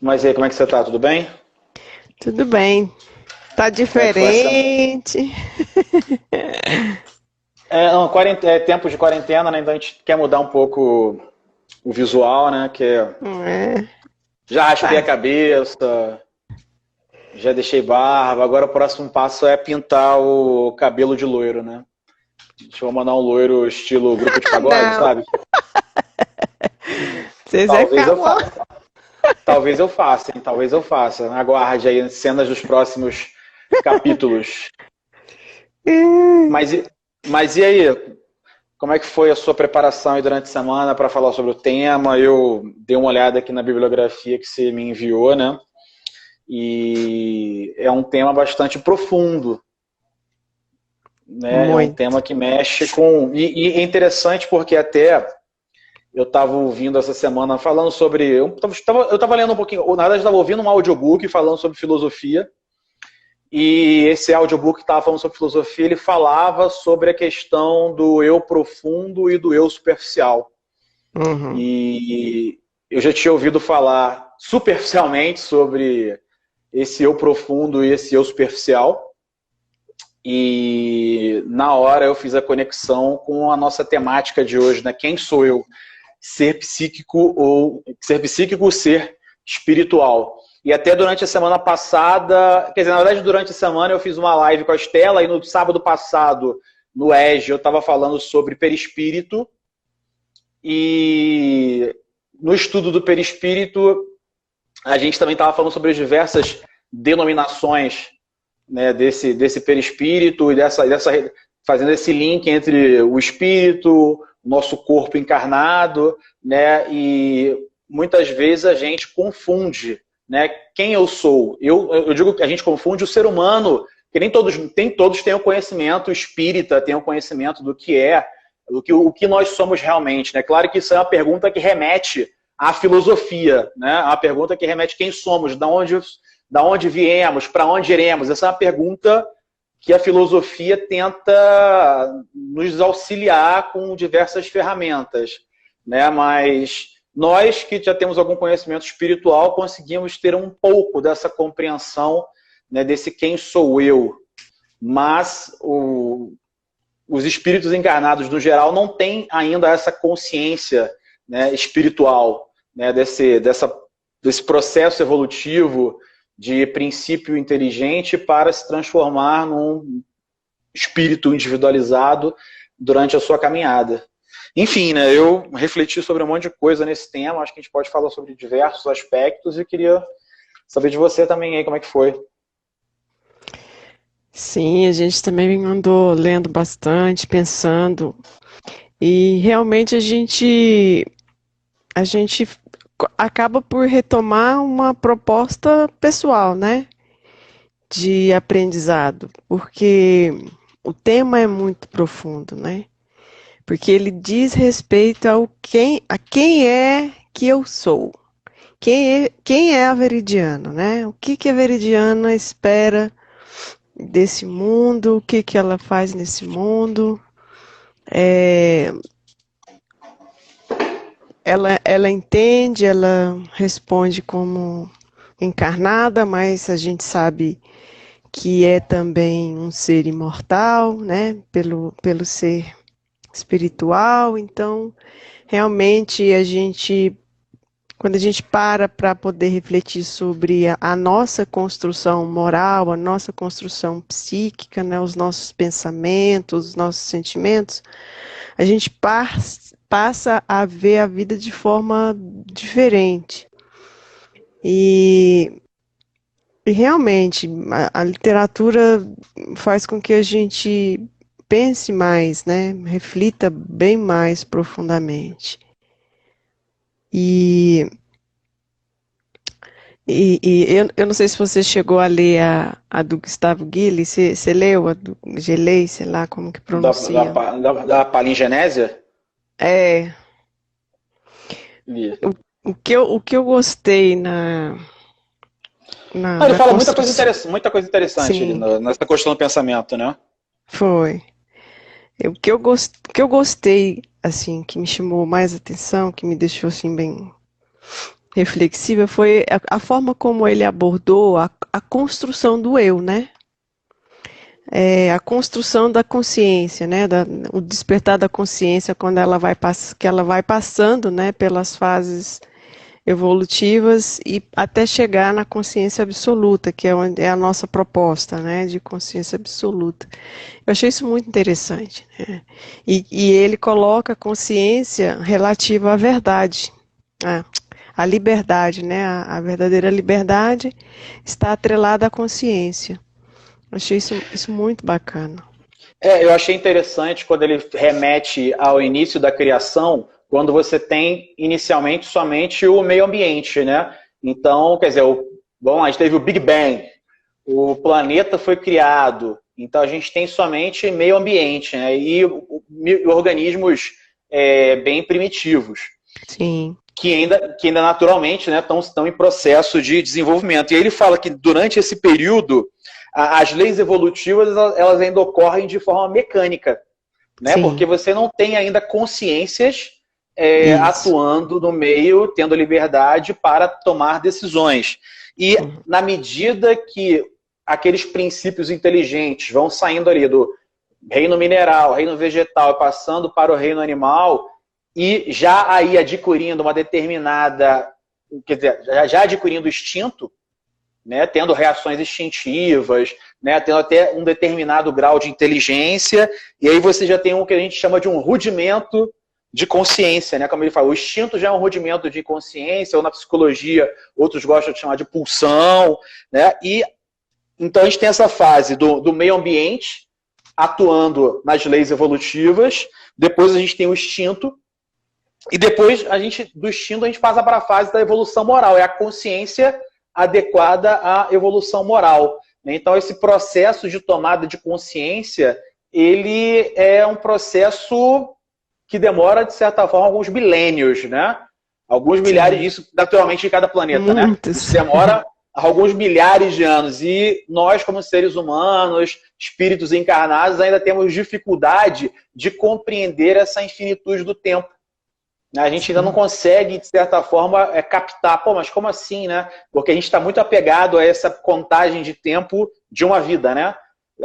Mas e aí, como é que você tá? Tudo bem? Tudo bem. Tá Como é que foi essa? diferente. Não, tempos de quarentena, né? Então a gente quer mudar um pouco o visual, né? É, Já raspei a tá. cabeça, já deixei barba. Agora o próximo passo é pintar o cabelo de loiro, né? Deixa eu mandar um loiro estilo grupo de Ah, pagode, não. sabe? Vocês é Talvez eu calor. faça. Talvez eu faça, hein? Talvez eu faça. Aguarde aí cenas dos próximos capítulos. Mas, e- mas e aí? Como é que foi a sua preparação aí durante a semana para falar sobre o tema? Eu dei uma olhada aqui na bibliografia que você me enviou, né? E é um tema bastante profundo, né? É um Muito. tema que mexe com. E é interessante porque até eu estava ouvindo essa semana falando sobre. Eu estava lendo um pouquinho, na verdade, eu estava ouvindo um audiobook falando sobre filosofia. E esse audiobook que estava falando sobre filosofia, ele falava sobre a questão do eu profundo e do eu superficial. Uhum. E eu já tinha ouvido falar superficialmente sobre esse eu profundo e esse eu superficial. E na hora eu fiz a conexão com a nossa temática de hoje, né? Quem sou eu? Ser psíquico ou ser espiritual. E até durante a semana passada, quer dizer, na verdade, durante a semana eu fiz uma live com a Estela e no sábado passado, no EG, eu estava falando sobre perispírito. E no estudo do perispírito, a gente também estava falando sobre as diversas denominações, né, desse perispírito e fazendo esse link entre o espírito, o nosso corpo encarnado, né, e muitas vezes a gente confunde, né, quem eu sou. Eu digo que a gente confunde o ser humano, que nem todos têm o conhecimento espírita, têm o conhecimento do que é, o que nós somos realmente. Né? Claro que isso é uma pergunta que remete à filosofia, né? Uma pergunta que remete a quem somos, da onde viemos, para onde iremos. Essa é uma pergunta que a filosofia tenta nos auxiliar com diversas ferramentas, né? Mas nós que já temos algum conhecimento espiritual conseguimos ter um pouco dessa compreensão, né, desse quem sou eu. Mas os espíritos encarnados, no geral, não têm ainda essa consciência, né, espiritual, né, desse processo evolutivo de princípio inteligente para se transformar num espírito individualizado durante a sua caminhada. Enfim, né, eu refleti sobre um monte de coisa nesse tema, acho que a gente pode falar sobre diversos aspectos e queria saber de você também aí como é que foi. Sim, a gente também andou lendo bastante, pensando. E realmente a gente acaba por retomar uma proposta pessoal, né? De aprendizado, porque o tema é muito profundo, né? Porque ele diz respeito a quem é que eu sou. Quem é a Veridiana, né? O que que a Veridiana espera desse mundo? O que que ela faz nesse mundo? É, ela entende, ela responde como encarnada, mas a gente sabe que é também um ser imortal, né? Pelo ser espiritual. Então, realmente, quando a gente para poder refletir sobre a nossa construção moral, a nossa construção psíquica, né, os nossos pensamentos, os nossos sentimentos, a gente passa a ver a vida de forma diferente. E, e realmente, a literatura faz com que a gente pense mais, né, reflita bem mais profundamente. E eu não sei se você chegou a ler a do Gustavo Guilherme, você leu a do Gelei, sei lá como que Da, da, pronuncia. da palingenésia? É, E... o que eu gostei Não, ele na fala construção, muita coisa interessante ali sim, nessa questão do pensamento, né? foi. O que eu gostei, assim, que me chamou mais atenção, que me deixou, assim, bem... reflexiva foi a forma como ele abordou a construção do eu, né? A construção da consciência, né? O despertar da consciência quando que ela vai passando, né? Pelas fases evolutivas e até chegar na consciência absoluta, que é a nossa proposta, né? De consciência absoluta. Eu achei isso muito interessante, né? E ele coloca a consciência relativa à verdade, a liberdade, né? A verdadeira liberdade está atrelada à consciência. Achei isso muito bacana. Eu achei interessante quando ele remete ao início da criação, quando você tem inicialmente somente o meio ambiente, né? Então, quer dizer, a gente teve o Big Bang, o planeta foi criado, então a gente tem somente meio ambiente, né? E organismos bem primitivos. Sim. Que ainda naturalmente, né, estão em processo de desenvolvimento. E aí ele fala que durante esse período as leis evolutivas elas ainda ocorrem de forma mecânica, né? Porque você não tem ainda consciências atuando no meio, tendo liberdade para tomar decisões. E na medida que aqueles princípios inteligentes vão saindo ali do reino mineral, reino vegetal, passando para o reino animal, e já aí adquirindo uma determinada, quer dizer, já adquirindo instinto, né, tendo reações instintivas, né, tendo até um determinado grau de inteligência, e aí você já tem o que a gente chama de um rudimento de consciência, né, como ele fala, o instinto já é um rudimento de consciência, ou na psicologia outros gostam de chamar de pulsão, né, e então a gente tem essa fase do meio ambiente atuando nas leis evolutivas, depois a gente tem o instinto, e depois do instinto a gente passa para a fase da evolução moral, é a consciência adequada à evolução moral. Então, esse processo de tomada de consciência, ele é um processo que demora, de certa forma, alguns milênios, né? Alguns milhares disso, naturalmente, em cada planeta, né? Isso demora alguns milhares de anos. E nós, como seres humanos, espíritos encarnados, ainda temos dificuldade de compreender essa infinitude do tempo. A gente ainda não consegue, de certa forma, captar. Pô, mas como assim, né? Porque a gente está muito apegado a essa contagem de tempo de uma vida, né?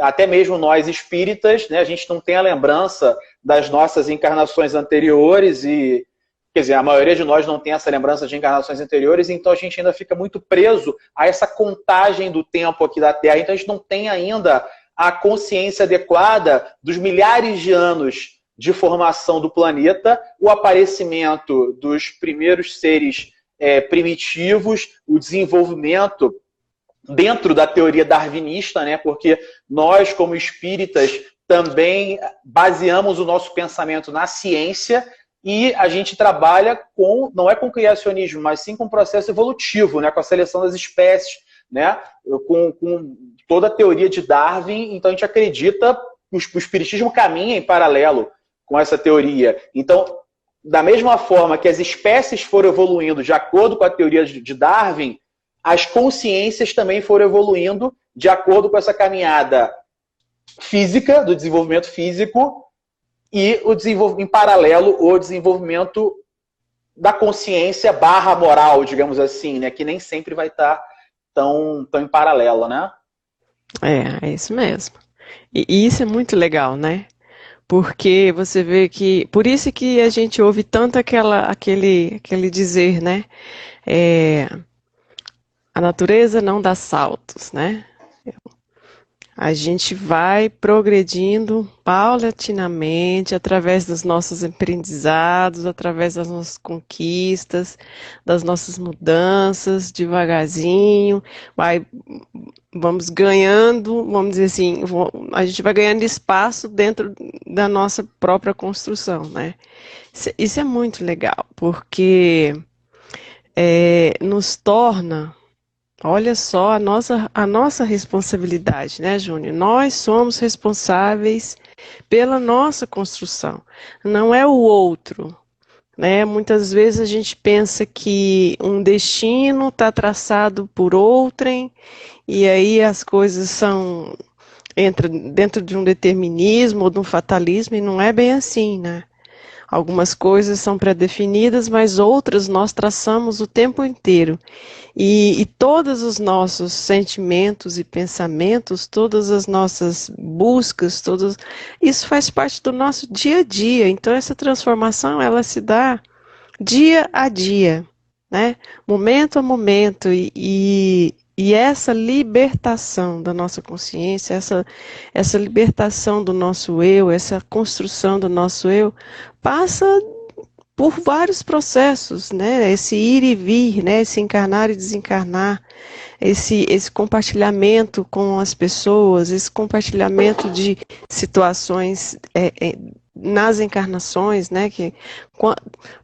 Até mesmo nós espíritas, né? A gente não tem a lembrança das nossas encarnações anteriores e, quer dizer, a maioria de nós não tem essa lembrança de encarnações anteriores, então a gente ainda fica muito preso a essa contagem do tempo aqui da Terra. Então a gente não tem ainda a consciência adequada dos milhares de anos de formação do planeta, o aparecimento dos primeiros seres primitivos, o desenvolvimento dentro da teoria darwinista, né? Porque nós, como espíritas, também baseamos o nosso pensamento na ciência e a gente trabalha não é com criacionismo, mas sim com processo evolutivo, né? Com a seleção das espécies, né? Com toda a teoria de Darwin. Então a gente acredita que o espiritismo caminha em paralelo com essa teoria. Então, da mesma forma que as espécies foram evoluindo de acordo com a teoria de Darwin, as consciências também foram evoluindo de acordo com essa caminhada física, do desenvolvimento físico, e em paralelo o desenvolvimento da consciência barra moral, digamos assim, né? Que nem sempre vai estar tão em paralelo, né? É isso mesmo. E isso é muito legal, né? Porque você vê que... Por isso que a gente ouve tanto aquele dizer, né? A natureza não dá saltos, né? A gente vai progredindo paulatinamente através dos nossos aprendizados, através das nossas conquistas, das nossas mudanças, devagarzinho, vamos ganhando, vamos dizer assim, a gente vai ganhando espaço dentro da nossa própria construção, né? Isso é muito legal, porque nos torna... Olha só a nossa responsabilidade, né, Júnior? Nós somos responsáveis pela nossa construção, não é o outro, né? Muitas vezes a gente pensa que um destino está traçado por outrem, e aí as coisas entram dentro de um determinismo ou de um fatalismo, e não é bem assim, né? Algumas coisas são pré-definidas, mas outras nós traçamos o tempo inteiro. E todos os nossos sentimentos e pensamentos, todas as nossas buscas, isso faz parte do nosso dia a dia. Então, essa transformação, ela se dá dia a dia, né? Momento a momento. E essa libertação da nossa consciência, essa libertação do nosso eu, essa construção do nosso eu, passa por vários processos, né? Esse ir e vir, né? Esse encarnar e desencarnar, esse compartilhamento com as pessoas, esse compartilhamento de situações nas encarnações, né? Que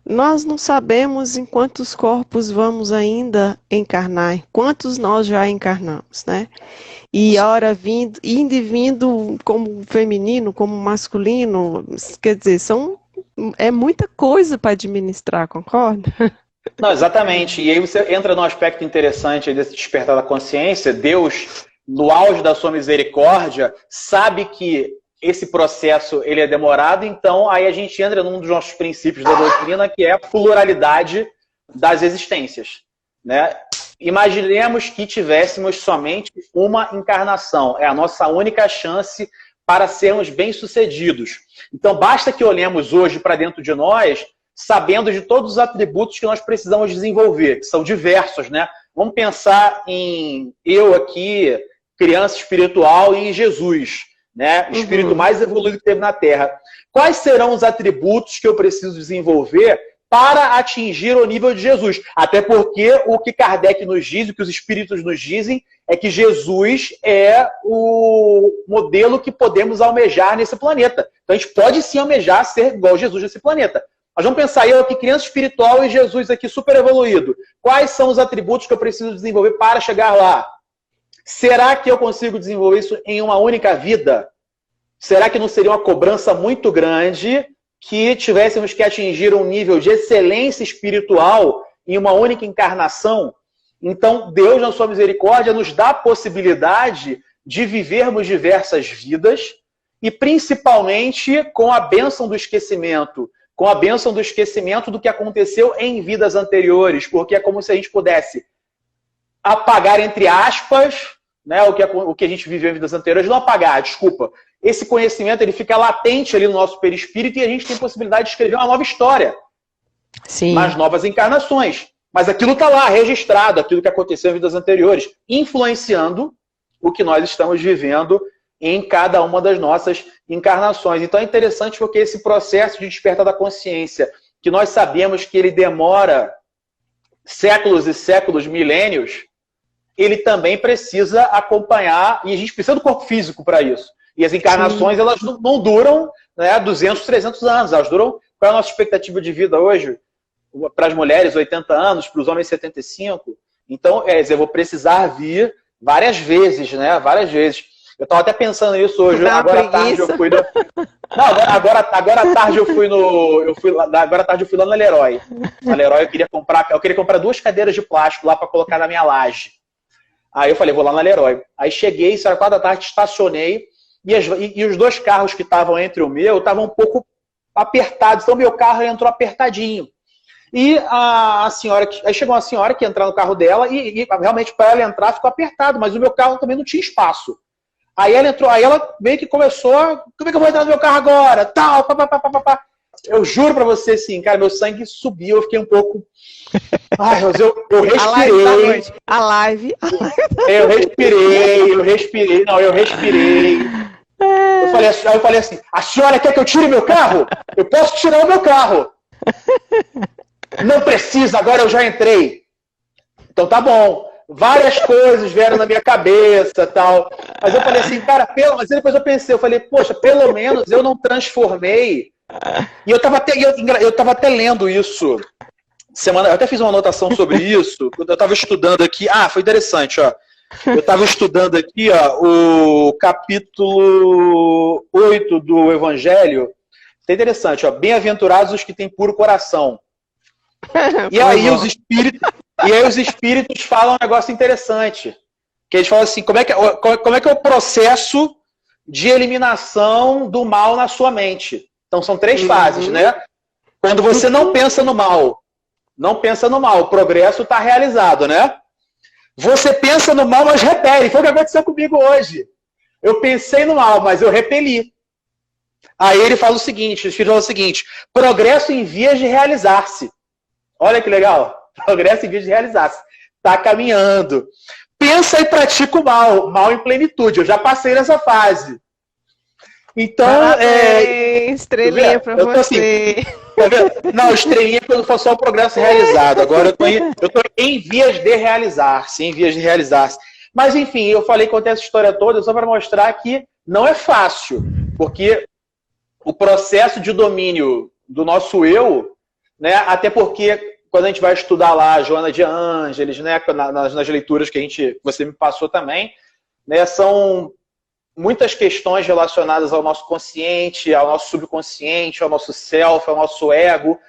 nós não sabemos em quantos corpos vamos ainda encarnar, quantos nós já encarnamos, né? E a hora indo e vindo como feminino, como masculino, quer dizer, é muita coisa para administrar, concorda? Não, exatamente. E aí você entra num aspecto interessante desse despertar da consciência. Deus, no auge da sua misericórdia, sabe que esse processo ele é demorado, então aí a gente entra num dos nossos princípios da doutrina, que é a pluralidade das existências, né? Imaginemos que tivéssemos somente uma encarnação. É a nossa única chance para sermos bem-sucedidos. Então, basta que olhemos hoje para dentro de nós, sabendo de todos os atributos que nós precisamos desenvolver, que são diversos, né? Vamos pensar em eu aqui, criança espiritual, e em Jesus, né? O espírito mais evoluído que teve na Terra. Quais serão os atributos que eu preciso desenvolver para atingir o nível de Jesus? Até porque o que Kardec nos diz, o que os espíritos nos dizem, é que Jesus é o modelo que podemos almejar nesse planeta. Então a gente pode sim almejar ser igual Jesus nesse planeta. Mas vamos pensar, eu aqui criança espiritual e Jesus aqui super evoluído. Quais são os atributos que eu preciso desenvolver para chegar lá? Será que eu consigo desenvolver isso em uma única vida? Será que não seria uma cobrança muito grande que tivéssemos que atingir um nível de excelência espiritual em uma única encarnação? Então, Deus, na sua misericórdia, nos dá a possibilidade de vivermos diversas vidas e, principalmente, com a bênção do esquecimento. Com a bênção do esquecimento do que aconteceu em vidas anteriores, porque é como se a gente pudesse apagar, entre aspas, né, o que a gente viveu em vidas anteriores. Não apagar, desculpa. Esse conhecimento ele fica latente ali no nosso perispírito e a gente tem possibilidade de escrever uma nova história. Sim. Nas novas encarnações. Mas aquilo está lá, registrado, aquilo que aconteceu em vidas anteriores, influenciando o que nós estamos vivendo em cada uma das nossas encarnações. Então é interessante porque esse processo de despertar da consciência, que nós sabemos que ele demora séculos e séculos, milênios, ele também precisa acompanhar, e a gente precisa do corpo físico para isso. E as encarnações, elas não duram, né, 200, 300 anos, elas duram... Qual é a nossa expectativa de vida hoje? Para as mulheres, 80 anos, para os homens, 75. Então, eu vou precisar vir várias vezes, né? Várias vezes. Eu estava até pensando nisso hoje. Agora à tarde eu fui... Não, agora à tarde eu fui agora à tarde eu fui lá na Leroy. Na Leroy eu queria comprar 2 cadeiras de plástico lá para colocar na minha laje. Aí eu falei, vou lá na Leroy. Aí cheguei, isso era 4 da tarde, estacionei, e os 2 carros que estavam entre o meu estavam um pouco apertados. Então meu carro entrou apertadinho. E a senhora, aí chegou uma senhora que ia entrar no carro dela e realmente para ela entrar ficou apertado, mas o meu carro também não tinha espaço. Aí ela entrou, aí ela meio que começou, como é que eu vou entrar no meu carro agora? Tal, pá. Eu juro pra você, assim, cara, meu sangue subiu, eu fiquei um pouco... Ai, mas eu respirei. A live. Eu respirei. Eu falei assim, a senhora quer que eu tire meu carro? Eu posso tirar o meu carro. Não precisa, agora eu já entrei. Então tá bom. Várias coisas vieram na minha cabeça e tal. Mas eu falei assim, cara, mas depois eu pensei, eu falei, poxa, pelo menos eu não transformei. E eu tava até lendo isso. Eu até fiz uma anotação sobre isso. Eu estava estudando aqui. Foi interessante, ó. Eu estava estudando aqui, ó, o capítulo 8 do Evangelho. É interessante, ó. Bem-aventurados os que têm puro coração. E aí os espíritos falam um negócio interessante. Que eles falam assim, como é que é o processo de eliminação do mal na sua mente? Então são 3 fases, né? Quando você não pensa no mal, o progresso está realizado, né? Você pensa no mal, mas repele. Foi o que aconteceu comigo hoje. Eu pensei no mal, mas eu repeli. Aí ele fala o seguinte, progresso em vias de realizar-se. Olha que legal. Progresso em vias de realizar-se. Está caminhando. Pensa e pratica o mal. Mal em plenitude. Eu já passei nessa fase. Então, estrelinha para você. Assim, não, estrelinha quando for só o progresso realizado. Agora eu tô em vias de realizar-se, Mas, enfim, eu falei contar essa história toda só para mostrar que não é fácil, porque o processo de domínio do nosso eu, né, até porque quando a gente vai estudar lá a Joana de Ângeles, né, nas leituras que você me passou também, né, são muitas questões relacionadas ao nosso consciente, ao nosso subconsciente, ao nosso self, ao nosso ego,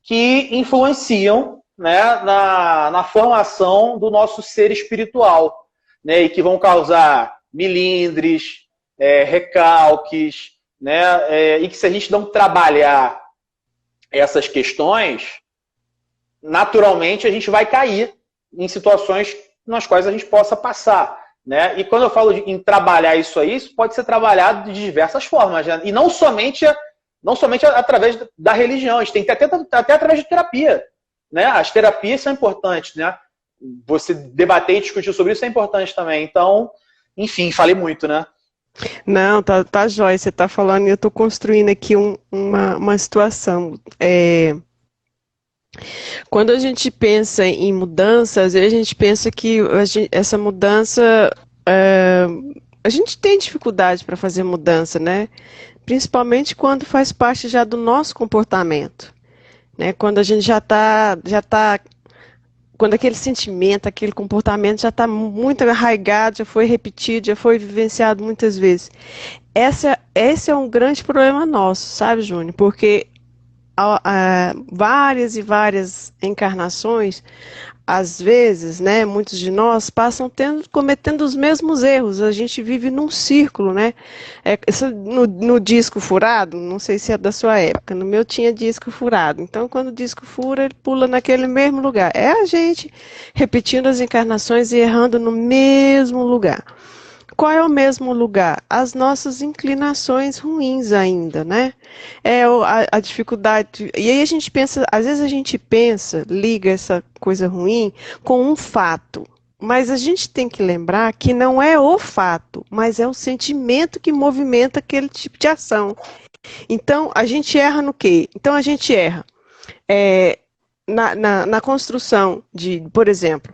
que influenciam, né, na formação do nosso ser espiritual, né, e que vão causar milindres, recalques, né, e que se a gente não trabalhar essas questões, naturalmente a gente vai cair em situações nas quais a gente possa passar. Né? E quando eu falo em trabalhar isso aí, isso pode ser trabalhado de diversas formas. Né? E não somente através da religião, a gente tem que até através de terapia. Né? As terapias são importantes. Né? Você debater e discutir sobre isso é importante também. Então, enfim, falei muito, né? Não, tá jóia, você tá falando e eu tô construindo aqui uma situação. Quando a gente pensa em mudança, às vezes a gente pensa que essa mudança, a gente tem dificuldade para fazer mudança, né? Principalmente quando faz parte já do nosso comportamento, né? Quando a gente já tá, quando aquele sentimento, aquele comportamento já está muito arraigado, já foi repetido, já foi vivenciado muitas vezes. Esse é um grande problema nosso, sabe, Júnior? Porque várias e várias encarnações, às vezes, né, muitos de nós passam cometendo os mesmos erros. A gente vive num círculo, né? No disco furado, não sei se é da sua época, no meu tinha disco furado. Então, quando o disco fura, ele pula naquele mesmo lugar. É a gente repetindo as encarnações e errando no mesmo lugar. Qual é o mesmo lugar? As nossas inclinações ruins ainda, né? A dificuldade. E aí a gente pensa, às vezes a gente liga essa coisa ruim com um fato. Mas a gente tem que lembrar que não é o fato, mas é o sentimento que movimenta aquele tipo de ação. Então, a gente erra no quê? Então, a gente erra na construção de, por exemplo,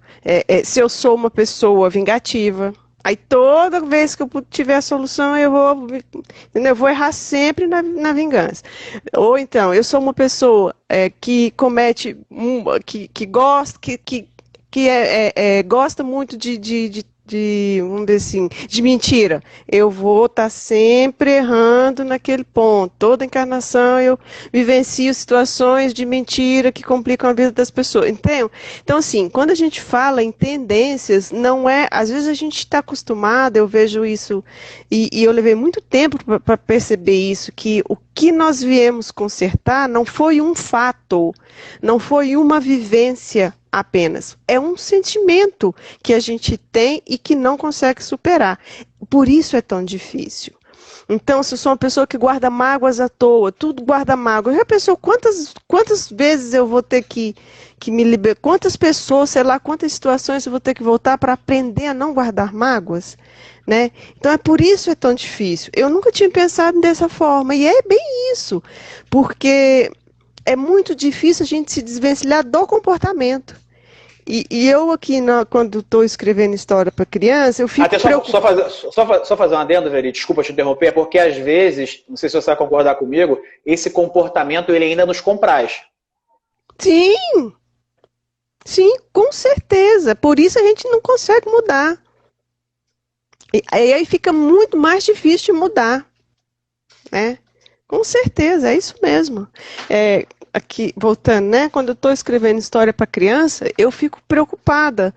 se eu sou uma pessoa vingativa. Aí toda vez que eu tiver a solução, eu vou errar sempre na vingança. Ou então, eu sou uma pessoa que comete, que gosta, gosta muito vamos dizer assim, de mentira. Eu vou estar sempre errando naquele ponto. Toda encarnação eu vivencio situações de mentira que complicam a vida das pessoas. Entendeu? Então, assim, quando a gente fala em tendências, não é... Às vezes a gente está acostumado, eu vejo isso, e eu levei muito tempo para perceber isso, que o que nós viemos consertar não foi um fato, não foi uma vivência apenas. É um sentimento que a gente tem e que não consegue superar. Por isso é tão difícil. Então, se eu sou uma pessoa que guarda mágoas à toa, tudo guarda mágoa, já pensou quantas vezes eu vou ter que me liberar, quantas pessoas, sei lá, quantas situações eu vou ter que voltar para aprender a não guardar mágoas? Né? Então, por isso é tão difícil. Eu nunca tinha pensado dessa forma, e é bem isso, porque é muito difícil a gente se desvencilhar do comportamento. E eu aqui, quando estou escrevendo história para criança, eu fico preocupada. Só fazer uma adendo, Veri, desculpa te interromper, porque às vezes, não sei se você vai concordar comigo, esse comportamento ele ainda nos compraz. Sim, com certeza. Por isso a gente não consegue mudar. E aí fica muito mais difícil de mudar. Né? Com certeza, é isso mesmo. Aqui, voltando, né? Quando eu estou escrevendo história para criança, eu fico preocupada,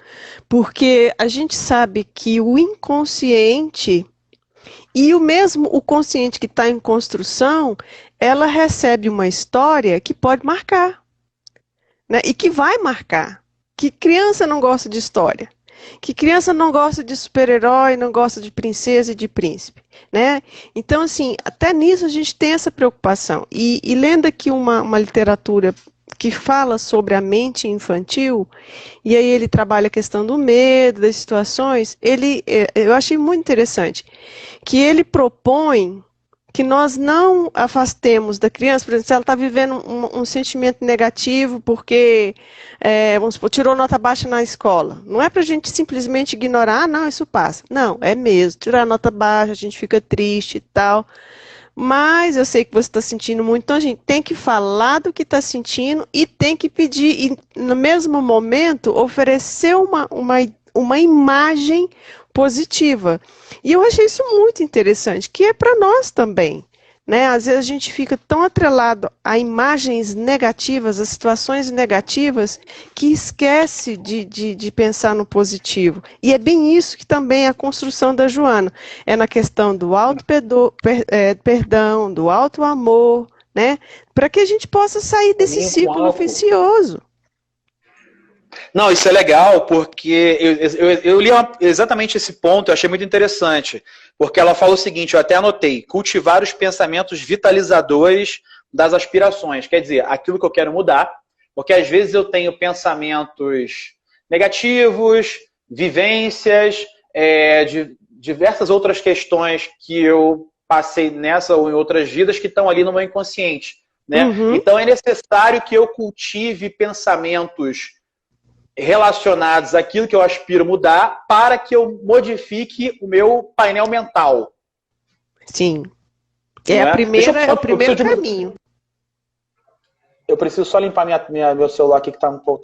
porque a gente sabe que o inconsciente, E o consciente que está em construção, ela recebe uma história que pode marcar, né? E que vai marcar. Que criança não gosta de história? Que criança não gosta de super-herói, não gosta de princesa e de príncipe, né? Então, assim, até nisso a gente tem essa preocupação. E lendo aqui uma literatura que fala sobre a mente infantil, e aí ele trabalha a questão do medo, das situações, eu achei muito interessante, que ele propõe que nós não afastemos da criança, por exemplo, se ela está vivendo um sentimento negativo porque, vamos supor, tirou nota baixa na escola. Não é para a gente simplesmente ignorar, não, isso passa. Não, é mesmo, tirar nota baixa, a gente fica triste e tal. Mas eu sei que você está sentindo muito, então a gente tem que falar do que está sentindo e tem que pedir, e no mesmo momento, oferecer uma imagem positiva. E eu achei isso muito interessante, que é para nós também, né? Às vezes a gente fica tão atrelado a imagens negativas, a situações negativas, que esquece de pensar no positivo. E é bem isso que também é a construção da Joana. É na questão do perdão, do auto amor, né? Para que a gente possa sair desse ciclo vicioso. Não, isso é legal, porque eu li exatamente esse ponto, eu achei muito interessante, porque ela fala o seguinte, eu até anotei, cultivar os pensamentos vitalizadores das aspirações, quer dizer, aquilo que eu quero mudar, porque às vezes eu tenho pensamentos negativos, vivências, de diversas outras questões que eu passei nessa ou em outras vidas que estão ali no meu inconsciente, né? Uhum. Então é necessário que eu cultive pensamentos relacionados àquilo que eu aspiro mudar para que eu modifique o meu painel mental. Sim. É o primeiro caminho. Eu preciso só limpar meu celular aqui, que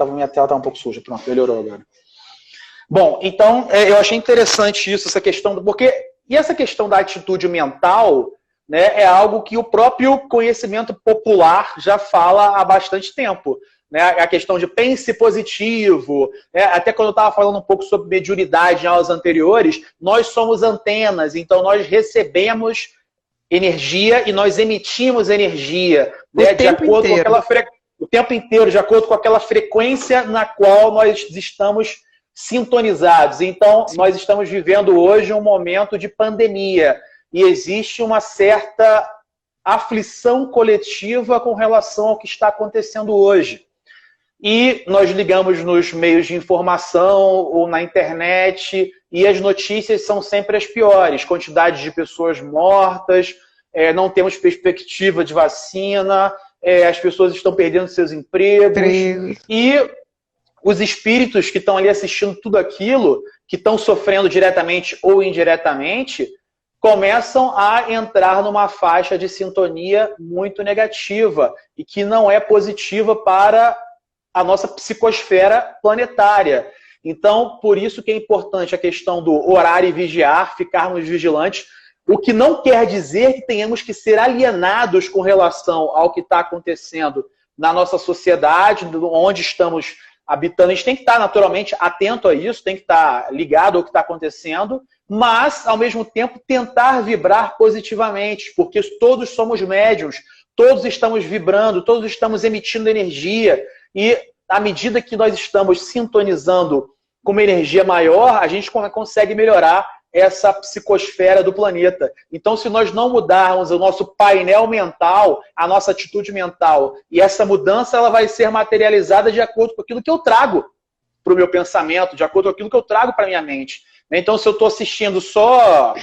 minha tela está um pouco suja. Pronto, melhorou agora. Bom, então, eu achei interessante isso, essa questão e essa questão da atitude mental, né, é algo que o próprio conhecimento popular já fala há bastante tempo. Né, a questão de pense positivo, né, até quando eu estava falando um pouco sobre mediunidade em aulas anteriores, nós somos antenas, então nós recebemos energia e nós emitimos energia, né, de acordo com aquela o tempo inteiro, de acordo com aquela frequência na qual nós estamos sintonizados. Então, nós estamos vivendo hoje um momento de pandemia e existe uma certa aflição coletiva com relação ao que está acontecendo hoje. E nós ligamos nos meios de informação ou na internet e as notícias são sempre as piores. Quantidade de pessoas mortas, não temos perspectiva de vacina, as pessoas estão perdendo seus empregos. E os espíritos que estão ali assistindo tudo aquilo, que estão sofrendo diretamente ou indiretamente, começam a entrar numa faixa de sintonia muito negativa e que não é positiva para a nossa psicosfera planetária. Então, por isso que é importante a questão do orar e vigiar, ficarmos vigilantes, o que não quer dizer que tenhamos que ser alienados com relação ao que está acontecendo na nossa sociedade, onde estamos habitando. A gente tem que estar naturalmente atento a isso, tem que estar ligado ao que está acontecendo, mas, ao mesmo tempo, tentar vibrar positivamente, porque todos somos médiuns, todos estamos vibrando, todos estamos emitindo energia, e à medida que nós estamos sintonizando com uma energia maior, a gente consegue melhorar essa psicosfera do planeta. Então, se nós não mudarmos o nosso painel mental, a nossa atitude mental, e essa mudança ela vai ser materializada de acordo com aquilo que eu trago para o meu pensamento, de acordo com aquilo que eu trago para a minha mente. Então, se eu estou assistindo só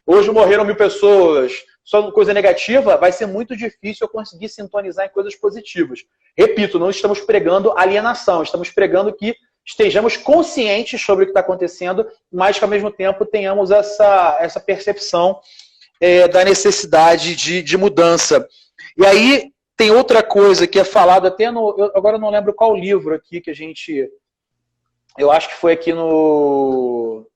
hoje morreram 1000 pessoas, só coisa negativa, vai ser muito difícil eu conseguir sintonizar em coisas positivas. Repito, não estamos pregando alienação, estamos pregando que estejamos conscientes sobre o que está acontecendo, mas que ao mesmo tempo tenhamos essa percepção da necessidade de mudança. E aí tem outra coisa que é falado até no... agora eu não lembro qual livro aqui que a gente... Eu acho que foi aqui no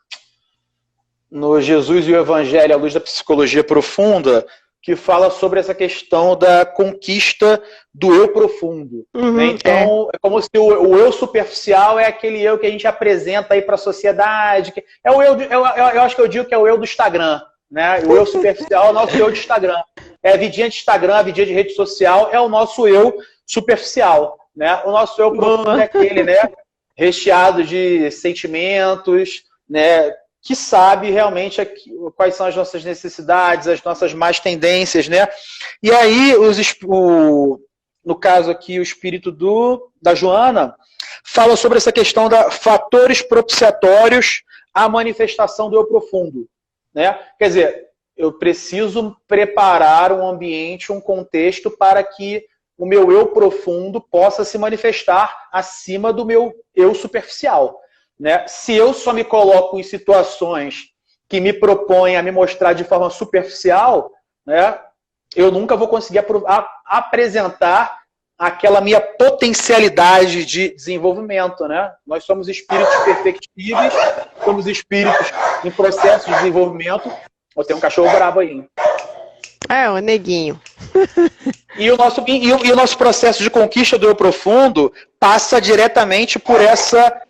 Jesus e o Evangelho, à luz da psicologia profunda, que fala sobre essa questão da conquista do eu profundo. Então, é como se o eu superficial é aquele eu que a gente apresenta aí para a sociedade. Eu acho que eu digo que é o eu do Instagram. né? O eu superficial é o nosso eu de Instagram. É a vidinha de Instagram, a vidinha de rede social, é o nosso eu superficial, né? O nosso eu profundo é aquele, né? Recheado de sentimentos, né? Que sabe realmente quais são as nossas necessidades, as nossas más tendências, né? E aí, no caso aqui, o espírito da Joana fala sobre essa questão da fatores propiciatórios à manifestação do eu profundo, né? Quer dizer, eu preciso preparar um ambiente, um contexto para que o meu eu profundo possa se manifestar acima do meu eu superficial, né? Se eu só me coloco em situações que me propõem a me mostrar de forma superficial, né, eu nunca vou conseguir apresentar aquela minha potencialidade de desenvolvimento, né? Nós somos espíritos perfectíveis, somos espíritos em processo de desenvolvimento. Oh, tem um cachorro bravo aí, hein? É, o neguinho. E o nosso processo de conquista do eu profundo passa diretamente por essa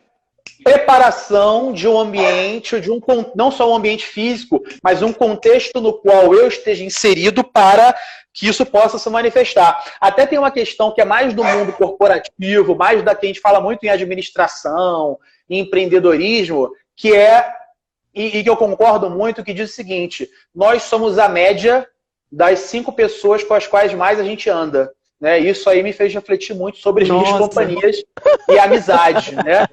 preparação de um ambiente, não só um ambiente físico, mas um contexto no qual eu esteja inserido para que isso possa se manifestar. Até tem uma questão que é mais do mundo corporativo, mais da que a gente fala muito em administração, em empreendedorismo, que é, e que eu concordo muito, que diz o seguinte: nós somos a média das 5 pessoas com as quais mais a gente anda. Né? Isso aí me fez refletir muito sobre as minhas companhias e amizade. Né?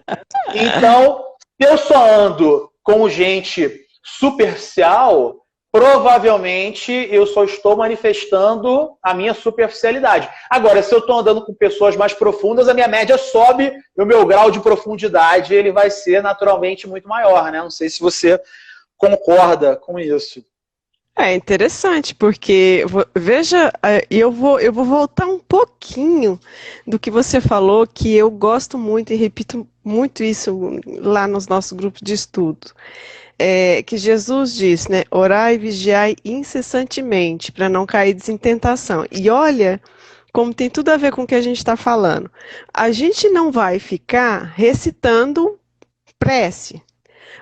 Então, se eu só ando com gente superficial, provavelmente eu só estou manifestando a minha superficialidade. Agora, se eu estou andando com pessoas mais profundas, a minha média sobe e o meu grau de profundidade ele vai ser naturalmente muito maior. Né? Não sei se você concorda com isso. É interessante, porque, veja, eu vou voltar um pouquinho do que você falou, que eu gosto muito e repito muito isso lá nos nossos grupos de estudo. Que Jesus diz, né, orai e vigiai incessantemente, para não cair em tentação. E olha como tem tudo a ver com o que a gente está falando. A gente não vai ficar recitando prece,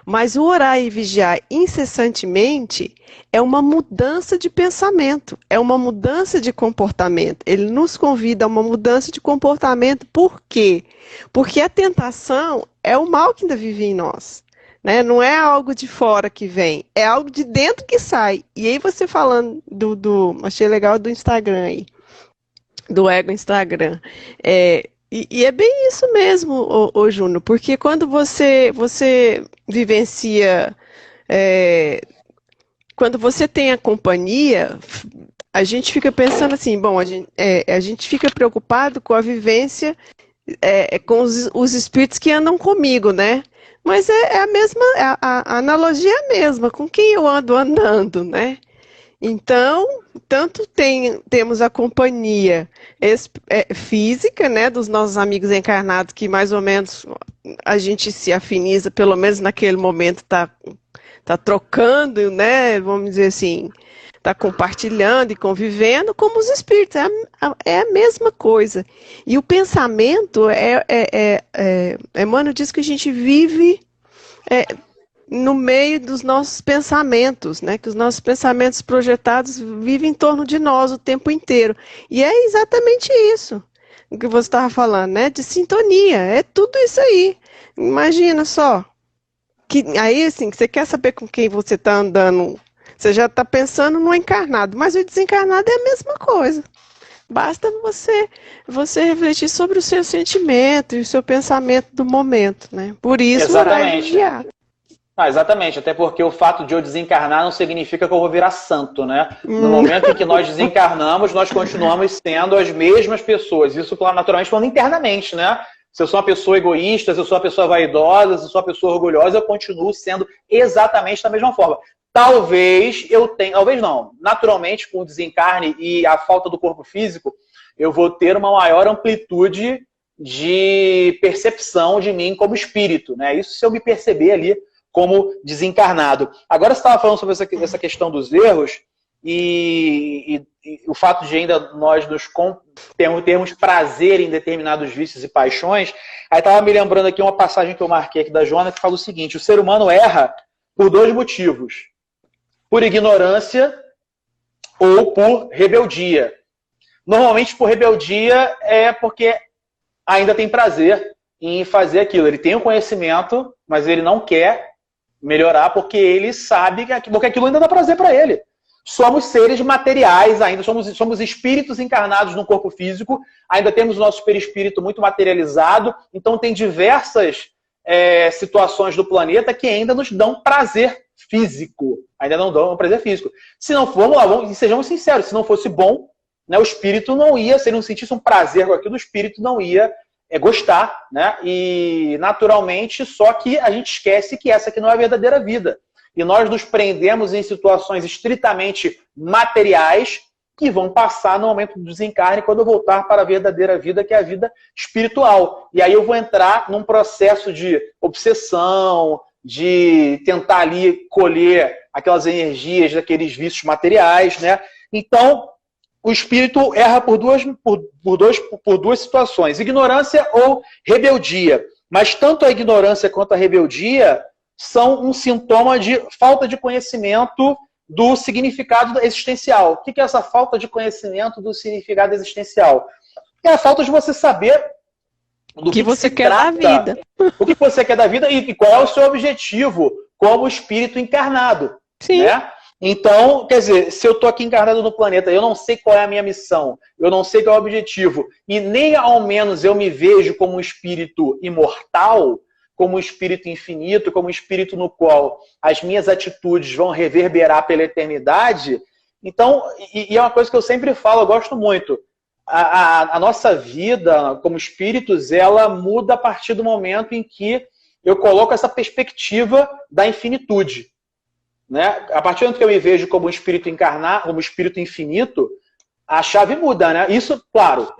mas o orar e vigiar incessantemente é uma mudança de pensamento, é uma mudança de comportamento. Ele nos convida a uma mudança de comportamento. Por quê? Porque a tentação é o mal que ainda vive em nós. Né? Não é algo de fora que vem, é algo de dentro que sai. E aí você falando achei legal do Instagram aí, do ego Instagram. E é bem isso mesmo, ô Júnior, porque quando você vivencia, quando você tem a companhia, a gente fica pensando assim, bom, a gente fica preocupado com a vivência, com os espíritos que andam comigo, né? Mas é a mesma, a analogia é a mesma, com quem eu ando andando, né? Então, tanto temos a companhia física, né, dos nossos amigos encarnados, que mais ou menos a gente se afiniza, pelo menos naquele momento tá trocando, né, vamos dizer assim, tá compartilhando e convivendo, como os espíritos, é a mesma coisa. E o pensamento, Emmanuel diz que a gente vive no meio dos nossos pensamentos, né? Que os nossos pensamentos projetados vivem em torno de nós o tempo inteiro. E é exatamente isso que você estava falando, né? De sintonia, é tudo isso aí. Imagina só. Aí, assim, você quer saber com quem você está andando, você já está pensando no encarnado, mas o desencarnado é a mesma coisa. Basta você refletir sobre o seu sentimento e o seu pensamento do momento, né? Por isso, orar e vigiar. Exatamente, até porque o fato de eu desencarnar não significa que eu vou virar santo, né? No momento em que nós desencarnamos, nós continuamos sendo as mesmas pessoas. Isso, naturalmente, falando internamente, né? Se eu sou uma pessoa egoísta, se eu sou uma pessoa vaidosa, se eu sou uma pessoa orgulhosa, eu continuo sendo exatamente da mesma forma. Talvez não. Naturalmente, com o desencarne e a falta do corpo físico, eu vou ter uma maior amplitude de percepção de mim como espírito, né? Isso se eu me perceber ali como desencarnado. Agora você estava falando sobre essa questão dos erros e o fato de ainda nós termos prazer em determinados vícios e paixões. Aí estava me lembrando aqui uma passagem que eu marquei aqui da Joana que fala o seguinte: o ser humano erra por 2 motivos. por ignorância ou por rebeldia. Normalmente, por rebeldia é porque ainda tem prazer em fazer aquilo. Ele tem o conhecimento, mas ele não quer melhorar porque ele sabe que aquilo ainda dá prazer para ele. Somos seres materiais ainda, somos espíritos encarnados no corpo físico, ainda temos o nosso perispírito muito materializado, então tem diversas situações do planeta que ainda nos dão prazer físico. Ainda não dão prazer físico. Se não for, vamos lá, sejamos sinceros, se não fosse bom, né, o espírito não ia, se ele não sentisse um prazer com aquilo, o espírito não ia gostar, né? E naturalmente, só que a gente esquece que essa aqui não é a verdadeira vida. E nós nos prendemos em situações estritamente materiais que vão passar no momento do desencarne quando eu voltar para a verdadeira vida, que é a vida espiritual. E aí eu vou entrar num processo de obsessão, de tentar ali colher aquelas energias daqueles vícios materiais, né? Então, o espírito erra por duas situações, ignorância ou rebeldia. Mas tanto a ignorância quanto a rebeldia são um sintoma de falta de conhecimento do significado existencial. O que é essa falta de conhecimento do significado existencial? É a falta de você saber do que você quer da vida. O que você quer da vida e qual é o seu objetivo como espírito encarnado. Sim. Né? Então, quer dizer, se eu estou aqui encarnado no planeta, eu não sei qual é a minha missão, eu não sei qual é o objetivo, e nem ao menos eu me vejo como um espírito imortal, como um espírito infinito, como um espírito no qual as minhas atitudes vão reverberar pela eternidade. Então, e é uma coisa que eu sempre falo, eu gosto muito, a nossa vida como espíritos, ela muda a partir do momento em que eu coloco essa perspectiva da infinitude. Né? A partir do momento que eu me vejo como um espírito encarnado, como um espírito infinito, a chave muda, né? Isso, claro,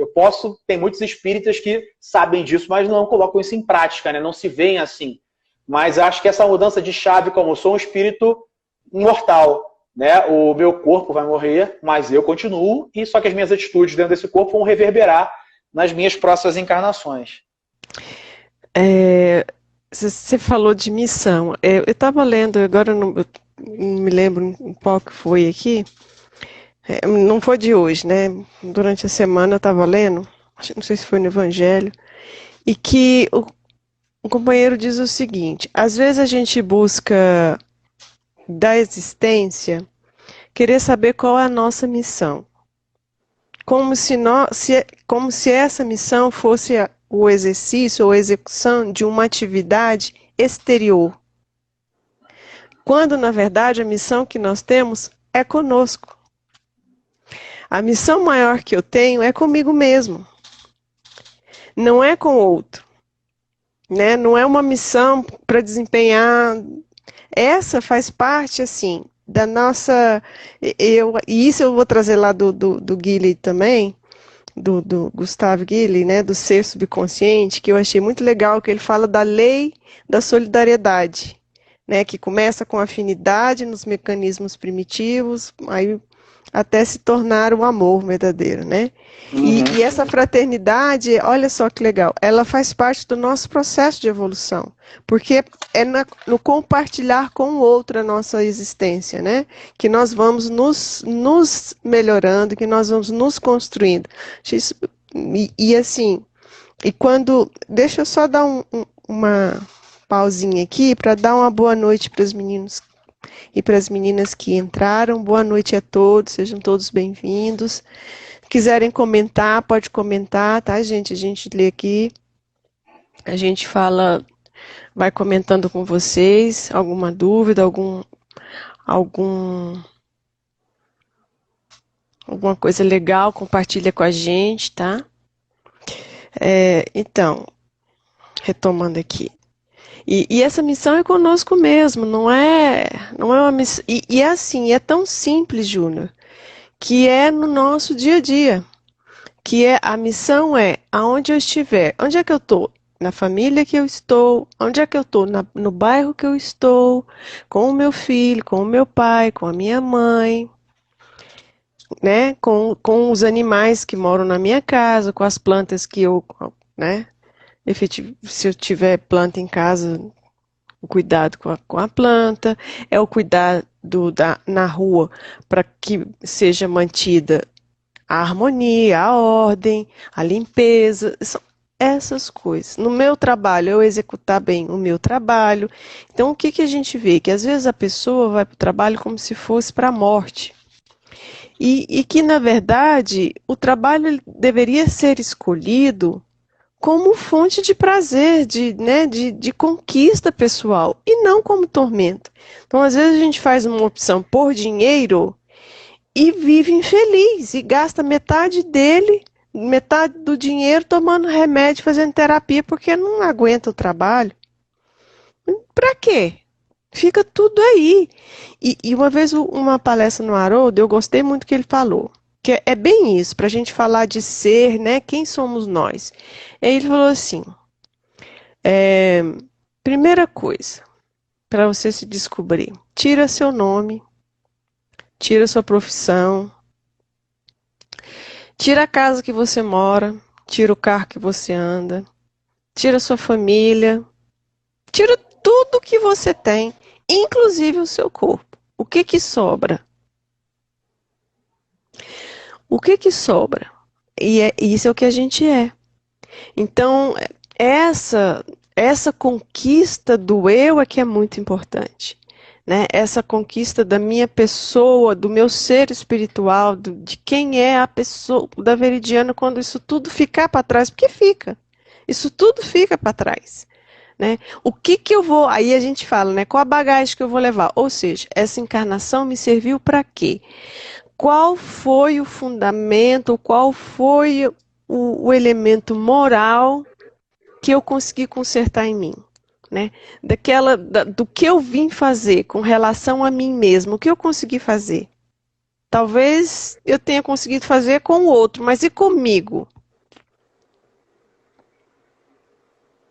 tem muitos espíritas que sabem disso, mas não colocam isso em prática, né? Não se veem assim. Mas acho que essa mudança de chave, como eu sou um espírito imortal, né? O meu corpo vai morrer, mas eu continuo, e só que as minhas atitudes dentro desse corpo vão reverberar nas minhas próximas encarnações. Você falou de missão. Eu estava lendo, agora não me lembro qual que foi aqui, não foi de hoje, né? Durante a semana eu estava lendo, não sei se foi no Evangelho, e que o companheiro diz o seguinte: às vezes a gente busca da existência querer saber qual é a nossa missão, como se essa missão fosse o exercício ou execução de uma atividade exterior, quando na verdade a missão que nós temos é conosco. A missão maior que eu tenho é comigo mesmo, não é com o outro, né? Não é uma missão para desempenhar. Essa faz parte, assim, da nossa... E isso eu vou trazer lá do Guilherme também, do Gustavo Guilherme, né? Do ser subconsciente, que eu achei muito legal, que ele fala da lei da solidariedade, né? Que começa com afinidade nos mecanismos primitivos, aí até se tornar o amor verdadeiro, né? Uhum. E essa fraternidade, olha só que legal, ela faz parte do nosso processo de evolução, porque é no compartilhar com o outro a nossa existência, né? Que nós vamos nos melhorando, que nós vamos nos construindo. E assim, e quando... Deixa eu só dar uma pausinha aqui para dar uma boa noite para os meninos e para as meninas que entraram. Boa noite a todos, sejam todos bem-vindos. Quiserem comentar, pode comentar, tá, gente? A gente lê aqui, a gente fala, vai comentando com vocês, alguma dúvida, alguma coisa legal, compartilha com a gente, tá? Então, retomando aqui. E essa missão é conosco mesmo, não é uma missão. E é assim, é tão simples, Júnior, que é no nosso dia a dia. A missão é aonde eu estiver. Onde é que eu estou? Na família que eu estou. Onde é que eu estou? No bairro que eu estou, com o meu filho, com o meu pai, com a minha mãe, né? Com os animais que moram na minha casa, com as plantas que eu, né? Se eu tiver planta em casa, o cuidado com a planta, é o cuidar na rua para que seja mantida a harmonia, a ordem, a limpeza, são essas coisas. No meu trabalho, eu executar bem o meu trabalho. Então, o que que a gente vê? Que às vezes a pessoa vai para o trabalho como se fosse para a morte. E que, na verdade, o trabalho deveria ser escolhido como fonte de prazer, de conquista pessoal, e não como tormento. Então, às vezes, a gente faz uma opção por dinheiro e vive infeliz, e gasta metade do dinheiro tomando remédio, fazendo terapia, porque não aguenta o trabalho. Para quê? Fica tudo aí. E uma vez, uma palestra no Haroldo, eu gostei muito que ele falou, que é bem isso, para a gente falar de ser, né? Quem somos nós? Ele falou assim, primeira coisa, para você se descobrir, tira seu nome, tira sua profissão, tira a casa que você mora, tira o carro que você anda, tira sua família, tira tudo que você tem, inclusive o seu corpo. O que que sobra? O que que sobra? E isso é o que a gente é. Então, essa conquista do eu é que é muito importante, né? Essa conquista da minha pessoa, do meu ser espiritual, de quem é a pessoa da Veridiana, quando isso tudo ficar para trás, porque fica. Isso tudo fica para trás. Né? O que que eu vou... Aí a gente fala, né? Qual a bagagem que eu vou levar? Ou seja, essa encarnação me serviu para quê? Qual foi o fundamento, qual foi o elemento moral que eu consegui consertar em mim? Né? Do que eu vim fazer com relação a mim mesmo, o que eu consegui fazer? Talvez eu tenha conseguido fazer com o outro, mas e comigo?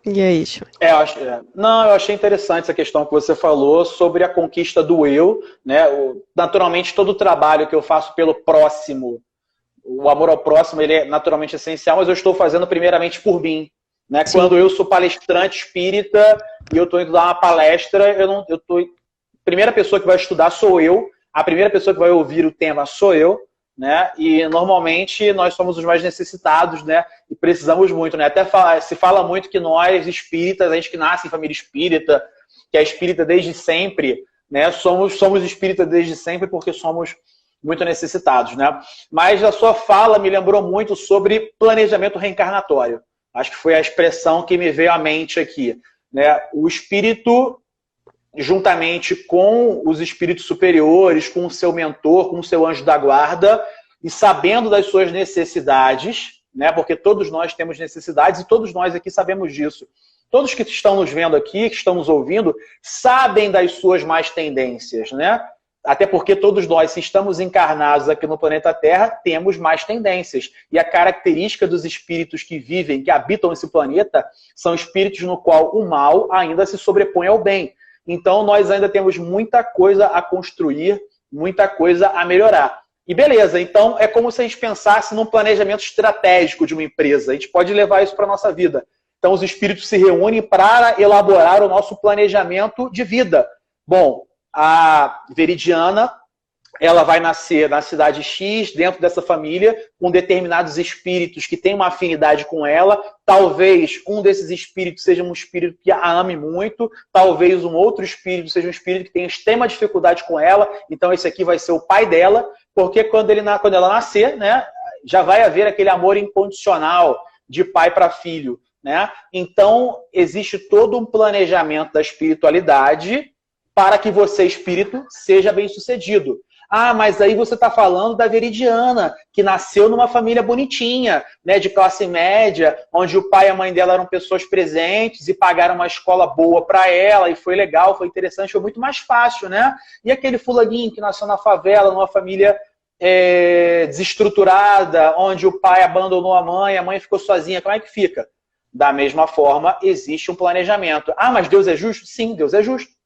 E aí, João? Eu achei interessante essa questão que você falou sobre a conquista do eu, né? Naturalmente, todo o trabalho que eu faço pelo próximo, o amor ao próximo, ele é naturalmente essencial, mas eu estou fazendo primeiramente por mim, né? Quando eu sou palestrante espírita e eu estou indo dar uma palestra, a primeira pessoa que vai estudar sou eu, a primeira pessoa que vai ouvir o tema sou eu, né? E normalmente nós somos os mais necessitados, né? E precisamos muito, né? Até se fala muito que nós espíritas, a gente que nasce em família espírita, que é espírita desde sempre, né? Somos espíritas desde sempre porque somos muito necessitados, né? Mas a sua fala me lembrou muito sobre planejamento reencarnatório. Acho que foi a expressão que me veio à mente aqui, né? O espírito, juntamente com os espíritos superiores, com o seu mentor, com o seu anjo da guarda, e sabendo das suas necessidades, né? Porque todos nós temos necessidades e todos nós aqui sabemos disso. Todos que estão nos vendo aqui, que estão nos ouvindo, sabem das suas más tendências, né? Até porque todos nós, se estamos encarnados aqui no planeta Terra, temos mais tendências. E a característica dos espíritos que vivem, que habitam esse planeta, são espíritos no qual o mal ainda se sobrepõe ao bem. Então, nós ainda temos muita coisa a construir, muita coisa a melhorar. E beleza, então é como se a gente pensasse num planejamento estratégico de uma empresa. A gente pode levar isso para a nossa vida. Então, os espíritos se reúnem para elaborar o nosso planejamento de vida. Bom, a Veridiana, ela vai nascer na cidade X, dentro dessa família, com determinados espíritos que têm uma afinidade com ela. Talvez um desses espíritos seja um espírito que a ame muito, talvez um outro espírito seja um espírito que tenha extrema dificuldade com ela, então esse aqui vai ser o pai dela, porque quando ela nascer, né, já vai haver aquele amor incondicional de pai para filho, né? Então, existe todo um planejamento da espiritualidade para que você, espírito, seja bem-sucedido. Ah, mas aí você está falando da Veridiana, que nasceu numa família bonitinha, né, de classe média, onde o pai e a mãe dela eram pessoas presentes e pagaram uma escola boa para ela, e foi legal, foi interessante, foi muito mais fácil, né? E aquele fulaninho que nasceu na favela, numa família desestruturada, onde o pai abandonou a mãe ficou sozinha, como é que fica? Da mesma forma, existe um planejamento. Ah, mas Deus é justo? Sim, Deus é justo.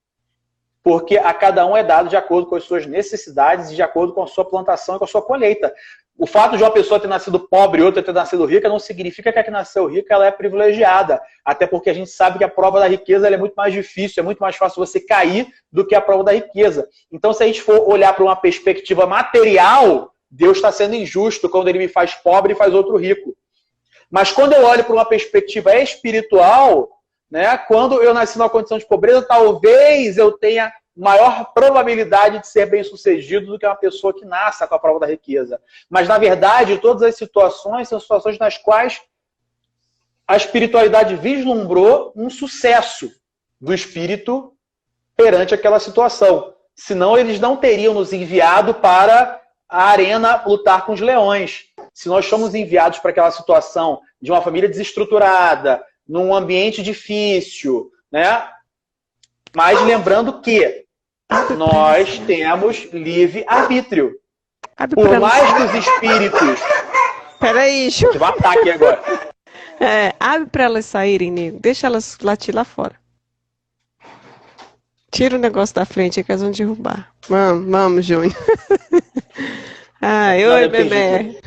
porque a cada um é dado de acordo com as suas necessidades e de acordo com a sua plantação e com a sua colheita. O fato de uma pessoa ter nascido pobre e outra ter nascido rica não significa que a que nasceu rica ela é privilegiada. Até porque a gente sabe que a prova da riqueza ela é muito mais difícil, é muito mais fácil você cair do que a prova da riqueza. Então, se a gente for olhar para uma perspectiva material, Deus está sendo injusto quando ele me faz pobre e faz outro rico. Mas quando eu olho para uma perspectiva espiritual, né, quando eu nasci numa condição de pobreza, talvez eu tenha maior probabilidade de ser bem-sucedido do que uma pessoa que nasce com a prova da riqueza. Mas, na verdade, todas as situações são situações nas quais a espiritualidade vislumbrou um sucesso do espírito perante aquela situação. Senão, eles não teriam nos enviado para a arena lutar com os leões. Se nós somos enviados para aquela situação de uma família desestruturada, num ambiente difícil, né? Mas lembrando que nós temos livre-arbítrio. Por mais que os espíritos... Peraí, Vou matar aqui agora. Abre para elas saírem, nego. Deixa elas latir lá fora. Tira o negócio da frente aí que elas vão derrubar. Vamos, Júnior. Ai, oi, bebê.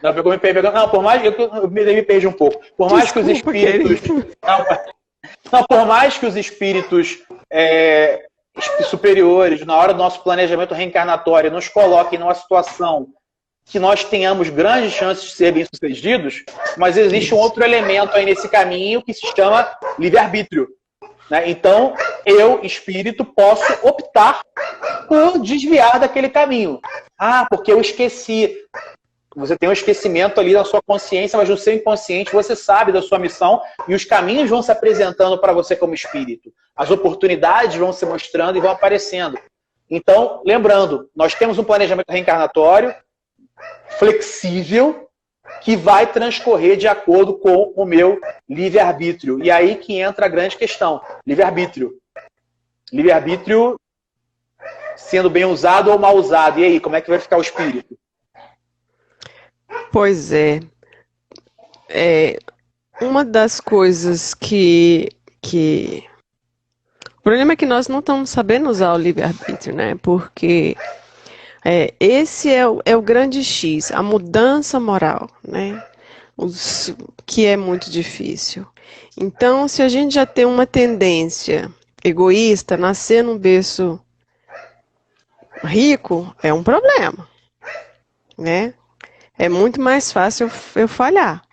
Não, pegou me pegando. Não, por mais que eu me perdi um pouco. Por mais que os espíritos. Não, por mais que os espíritos superiores, na hora do nosso planejamento reencarnatório, nos coloquem numa situação que nós tenhamos grandes chances de ser bem-sucedidos, mas existe um outro elemento aí nesse caminho que se chama livre-arbítrio. Né? Então, eu, espírito, posso optar por desviar daquele caminho. Porque eu esqueci. Você tem um esquecimento ali na sua consciência, mas no seu inconsciente você sabe da sua missão e os caminhos vão se apresentando para você como espírito. As oportunidades vão se mostrando e vão aparecendo. Então, lembrando, nós temos um planejamento reencarnatório flexível que vai transcorrer de acordo com o meu livre-arbítrio. E aí que entra a grande questão, livre-arbítrio. Livre-arbítrio sendo bem usado ou mal usado. E aí, como é que vai ficar o espírito? Pois é. Uma das coisas que... O problema é que nós não estamos sabendo usar o livre-arbítrio, né? Porque esse é o grande X, a mudança moral, né? Que é muito difícil. Então, se a gente já tem uma tendência egoísta, nascer num berço rico, é um problema, né? É muito mais fácil eu falhar.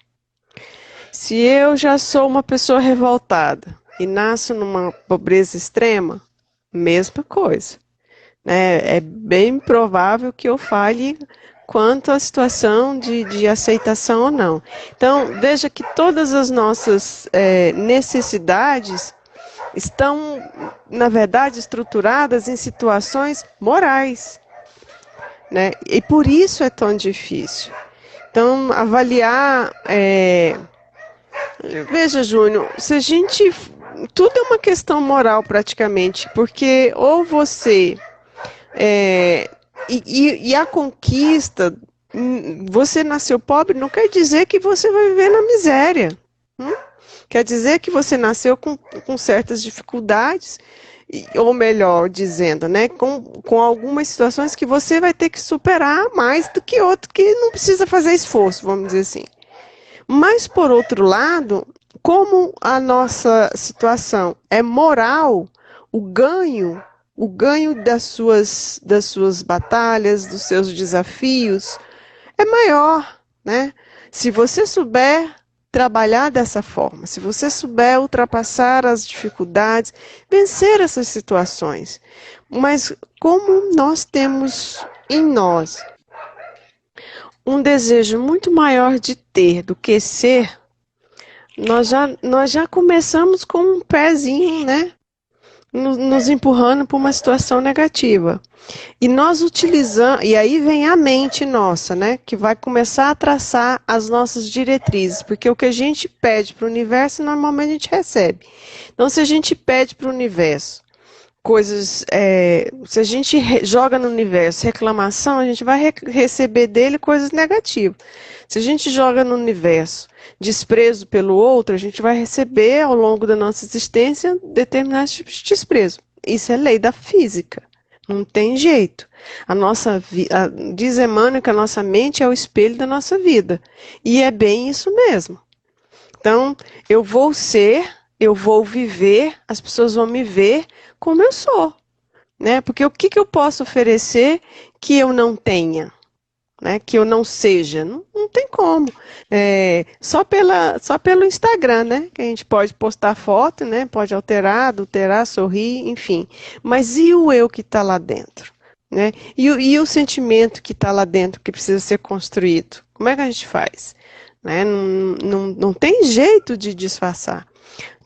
Se eu já sou uma pessoa revoltada e nasço numa pobreza extrema, mesma coisa. Né? É bem provável que eu falhe quanto à situação de aceitação ou não. Então, veja que todas as nossas necessidades estão, na verdade, estruturadas em situações morais. Né? E por isso é tão difícil. Então, avaliar... Veja, Júnior, se a gente... Tudo é uma questão moral, praticamente, porque ou você... E a conquista... Você nasceu pobre não quer dizer que você vai viver na miséria. Quer dizer que você nasceu com certas dificuldades... Ou melhor dizendo, né, com algumas situações que você vai ter que superar mais do que outro que não precisa fazer esforço, vamos dizer assim. Mas, por outro lado, como a nossa situação é moral, o ganho das suas batalhas, dos seus desafios, é maior, né? Se você souber trabalhar dessa forma, se você souber ultrapassar as dificuldades, vencer essas situações. Mas como nós temos em nós um desejo muito maior de ter do que ser, nós já começamos com um pezinho, né? Nos empurrando para uma situação negativa. E nós utilizamos, e aí vem a mente nossa, né, que vai começar a traçar as nossas diretrizes, porque o que a gente pede para o universo, normalmente a gente recebe. Então, se a gente pede para o universo coisas, se a gente joga no universo reclamação, a gente vai receber dele coisas negativas. Se a gente joga no universo desprezo pelo outro, a gente vai receber ao longo da nossa existência determinados tipos de desprezo. isso é lei da física. Não tem jeito. Diz Emmanuel que a nossa mente é o espelho da nossa vida. E é bem isso mesmo. Então, eu vou viver, as pessoas vão me ver como eu sou. Né? Porque o que eu posso oferecer que eu não tenha? Né, que eu não seja, não tem como. Só pelo Instagram, né? Que a gente pode postar foto, né? Pode alterar, adulterar, sorrir, enfim. Mas e o eu que está lá dentro? Né? E o sentimento que está lá dentro, que precisa ser construído? Como é que a gente faz? Né? Não tem jeito de disfarçar.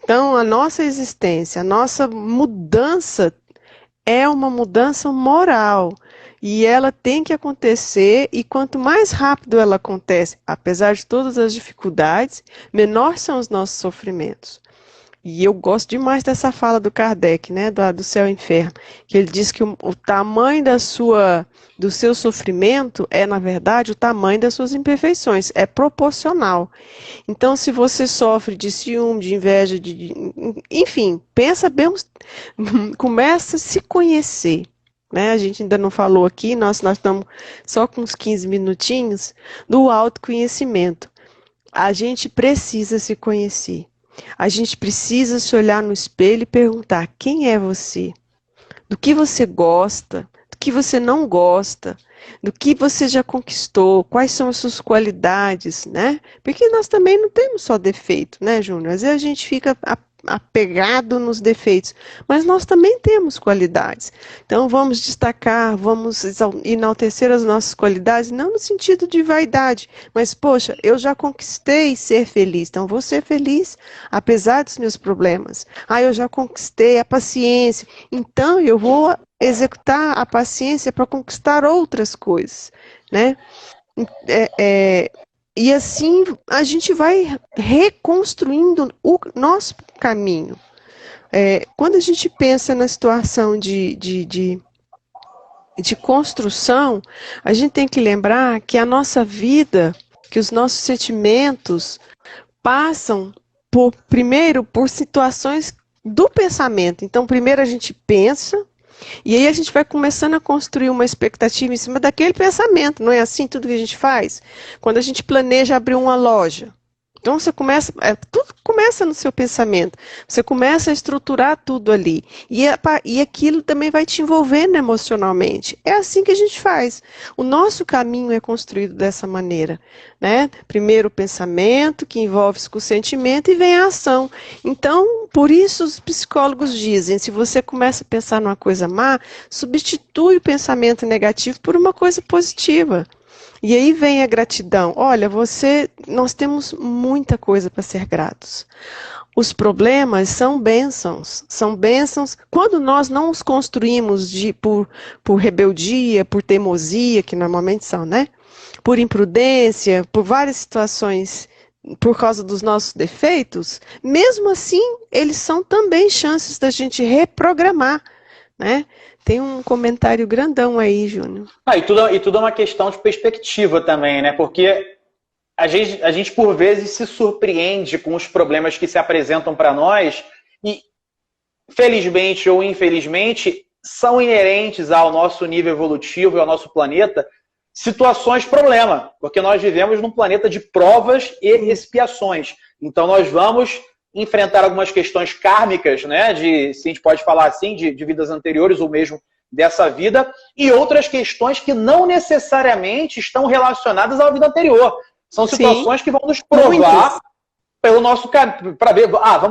Então, a nossa existência, a nossa mudança é uma mudança moral. E ela tem que acontecer, e quanto mais rápido ela acontece, apesar de todas as dificuldades, menor são os nossos sofrimentos. E eu gosto demais dessa fala do Kardec, né, do céu e inferno, que ele diz que o tamanho do seu sofrimento é, na verdade, o tamanho das suas imperfeições, é proporcional. Então, se você sofre de ciúme, de inveja, enfim, pensa bem, começa a se conhecer. Né? A gente ainda não falou aqui, nós estamos só com uns 15 minutinhos do autoconhecimento. A gente precisa se conhecer. A gente precisa se olhar no espelho e perguntar: quem é você? Do que você gosta? Do que você não gosta? Do que você já conquistou? Quais são as suas qualidades, né? Porque nós também não temos só defeito, né, Júnior? Às vezes a gente fica apegado nos defeitos, mas nós também temos qualidades. Então vamos destacar, vamos enaltecer as nossas qualidades, não no sentido de vaidade, mas poxa, eu já conquistei ser feliz, então vou ser feliz apesar dos meus problemas. Eu já conquistei a paciência, então eu vou executar a paciência para conquistar outras coisas, né? E assim a gente vai reconstruindo o nosso caminho. Quando a gente pensa na situação de construção, a gente tem que lembrar que a nossa vida, que os nossos sentimentos passam primeiro por situações do pensamento. Então, primeiro a gente pensa, e aí a gente vai começando a construir uma expectativa em cima daquele pensamento. Não é assim tudo que a gente faz? Quando a gente planeja abrir uma loja. Então você começa, tudo começa no seu pensamento. Você começa a estruturar tudo ali. E aquilo também vai te envolvendo emocionalmente. É assim que a gente faz. O nosso caminho é construído dessa maneira. Né? Primeiro o pensamento, que envolve-se com o sentimento, e vem a ação. Então, por isso os psicólogos dizem, se você começa a pensar numa coisa má, substitui o pensamento negativo por uma coisa positiva. E aí vem a gratidão. Olha, nós temos muita coisa para ser gratos. Os problemas são bênçãos. São bênçãos quando nós não os construímos por rebeldia, por teimosia, que normalmente são, né? Por imprudência, por várias situações, por causa dos nossos defeitos. Mesmo assim, eles são também chances da gente reprogramar, né? Tem um comentário grandão aí, Júnior. E tudo é uma questão de perspectiva também, né? Porque a gente, por vezes, se surpreende com os problemas que se apresentam para nós e, felizmente ou infelizmente, são inerentes ao nosso nível evolutivo e ao nosso planeta situações problema, porque nós vivemos num planeta de provas e expiações. Então, nós vamos enfrentar algumas questões kármicas, né, se a gente pode falar assim, de vidas anteriores ou mesmo dessa vida, e outras questões que não necessariamente estão relacionadas à vida anterior. São situações que vão nos provar pelo nosso caminho, para ver,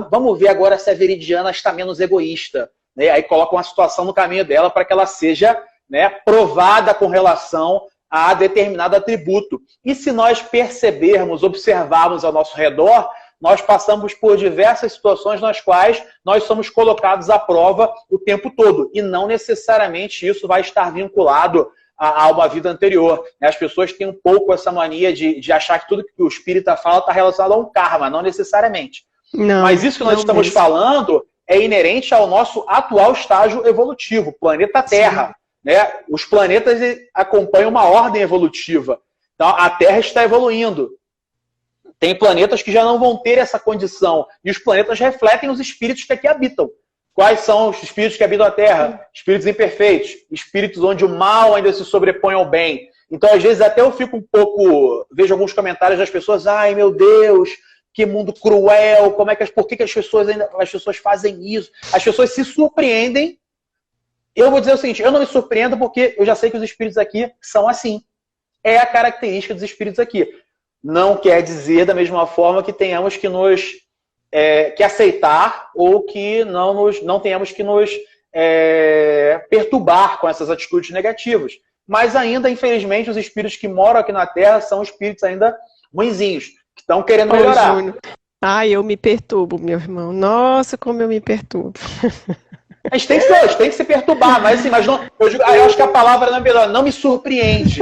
vamos ver agora se a Veridiana está menos egoísta. Né? Aí coloca uma situação no caminho dela para que ela seja, né, provada com relação a determinado atributo. E se nós percebermos, observarmos ao nosso redor, nós passamos por diversas situações nas quais nós somos colocados à prova o tempo todo. E não necessariamente isso vai estar vinculado a uma vida anterior. As pessoas têm um pouco essa mania de achar que tudo que o espírita fala está relacionado a um karma, não necessariamente. Não, mas isso que nós estamos falando é inerente ao nosso atual estágio evolutivo, planeta Terra. Né? Os planetas acompanham uma ordem evolutiva. Então, a Terra está evoluindo. Tem planetas que já não vão ter essa condição. E os planetas refletem os espíritos que aqui habitam. Quais são os espíritos que habitam a Terra? Espíritos imperfeitos, espíritos onde o mal ainda se sobrepõe ao bem. Então, às vezes, até eu fico um pouco... Vejo alguns comentários das pessoas, ai, meu Deus, que mundo cruel, por que as pessoas fazem isso? As pessoas se surpreendem. Eu vou dizer o seguinte, eu não me surpreendo porque eu já sei que os espíritos aqui são assim. É a característica dos espíritos aqui. Não quer dizer da mesma forma que tenhamos que que aceitar ou que não tenhamos que nos perturbar com essas atitudes negativas. Mas ainda, infelizmente, os espíritos que moram aqui na Terra são espíritos ainda ruinzinhos, que estão querendo melhorar. Júnior. Ai, eu me perturbo, meu irmão. Nossa, como eu me perturbo. A gente tem que se perturbar, mas assim, eu acho que a palavra não é melhor, não me surpreende.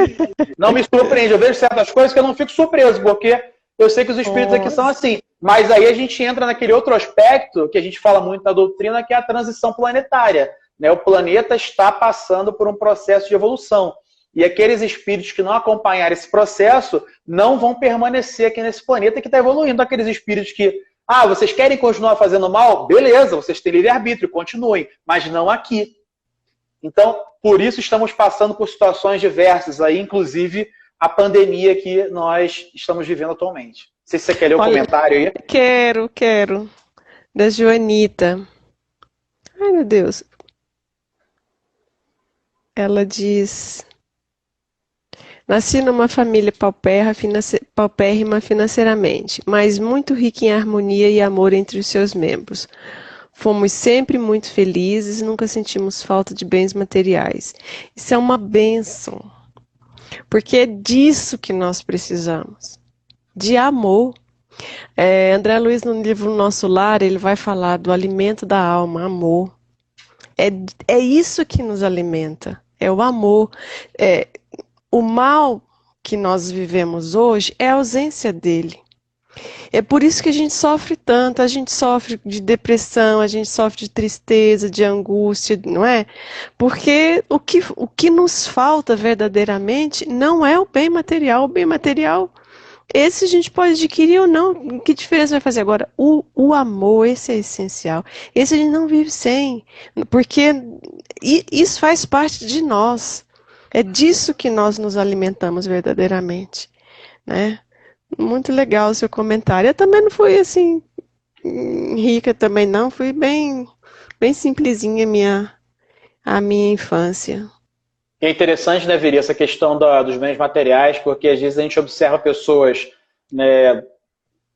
Não me surpreende. Eu vejo certas coisas que eu não fico surpreso, porque eu sei que os espíritos aqui são assim. Mas aí a gente entra naquele outro aspecto que a gente fala muito na doutrina, que é a transição planetária. Né? O planeta está passando por um processo de evolução. E aqueles espíritos que não acompanharem esse processo não vão permanecer aqui nesse planeta que está evoluindo. Aqueles espíritos que, vocês querem continuar fazendo mal? Beleza, vocês têm livre-arbítrio, continuem, mas não aqui. Então, por isso estamos passando por situações diversas, aí, inclusive a pandemia que nós estamos vivendo atualmente. Não sei se você quer ler o comentário aí. Quero. Da Joanita. Ai, meu Deus. Ela diz... Nasci numa família paupérrima financeiramente, mas muito rica em harmonia e amor entre os seus membros. Fomos sempre muito felizes, nunca sentimos falta de bens materiais. Isso é uma bênção, porque é disso que nós precisamos, de amor. André Luiz, no livro Nosso Lar, ele vai falar do alimento da alma, amor. É isso que nos alimenta, é o amor. O mal que nós vivemos hoje é a ausência dele. É por isso que a gente sofre tanto, a gente sofre de depressão, a gente sofre de tristeza, de angústia, não é? Porque o que nos falta verdadeiramente não é o bem material esse a gente pode adquirir ou não, que diferença vai fazer agora? O amor, esse é essencial, esse a gente não vive sem, porque isso faz parte de nós. É disso que nós nos alimentamos verdadeiramente, né? Muito legal o seu comentário. Eu também não fui assim rica também não, fui bem simplesinha a minha infância. É interessante, né, Viri, essa questão dos bens materiais, porque às vezes a gente observa pessoas, né,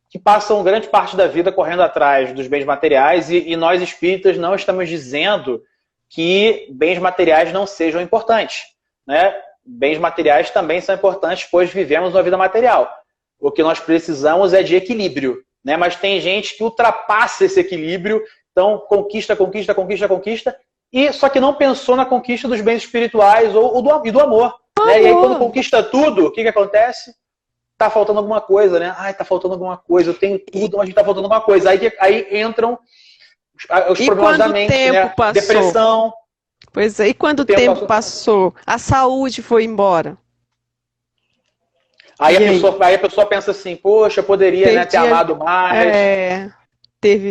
que passam grande parte da vida correndo atrás dos bens materiais e nós espíritas não estamos dizendo que bens materiais não sejam importantes. Né? Bens materiais também são importantes, pois vivemos uma vida material. O que nós precisamos é de equilíbrio, né? Mas tem gente que ultrapassa esse equilíbrio, então conquista, e só que não pensou na conquista dos bens espirituais e do amor. Né? E aí quando conquista tudo, o que acontece? Tá faltando alguma coisa, né? Tá faltando alguma coisa, eu tenho tudo, mas tá faltando alguma coisa. Aí entram os problemas da mente, né? Depressão. Pois é, e quando o tempo passou, a saúde foi embora. Aí a pessoa pensa assim, poxa, eu poderia, né, ter amado mais.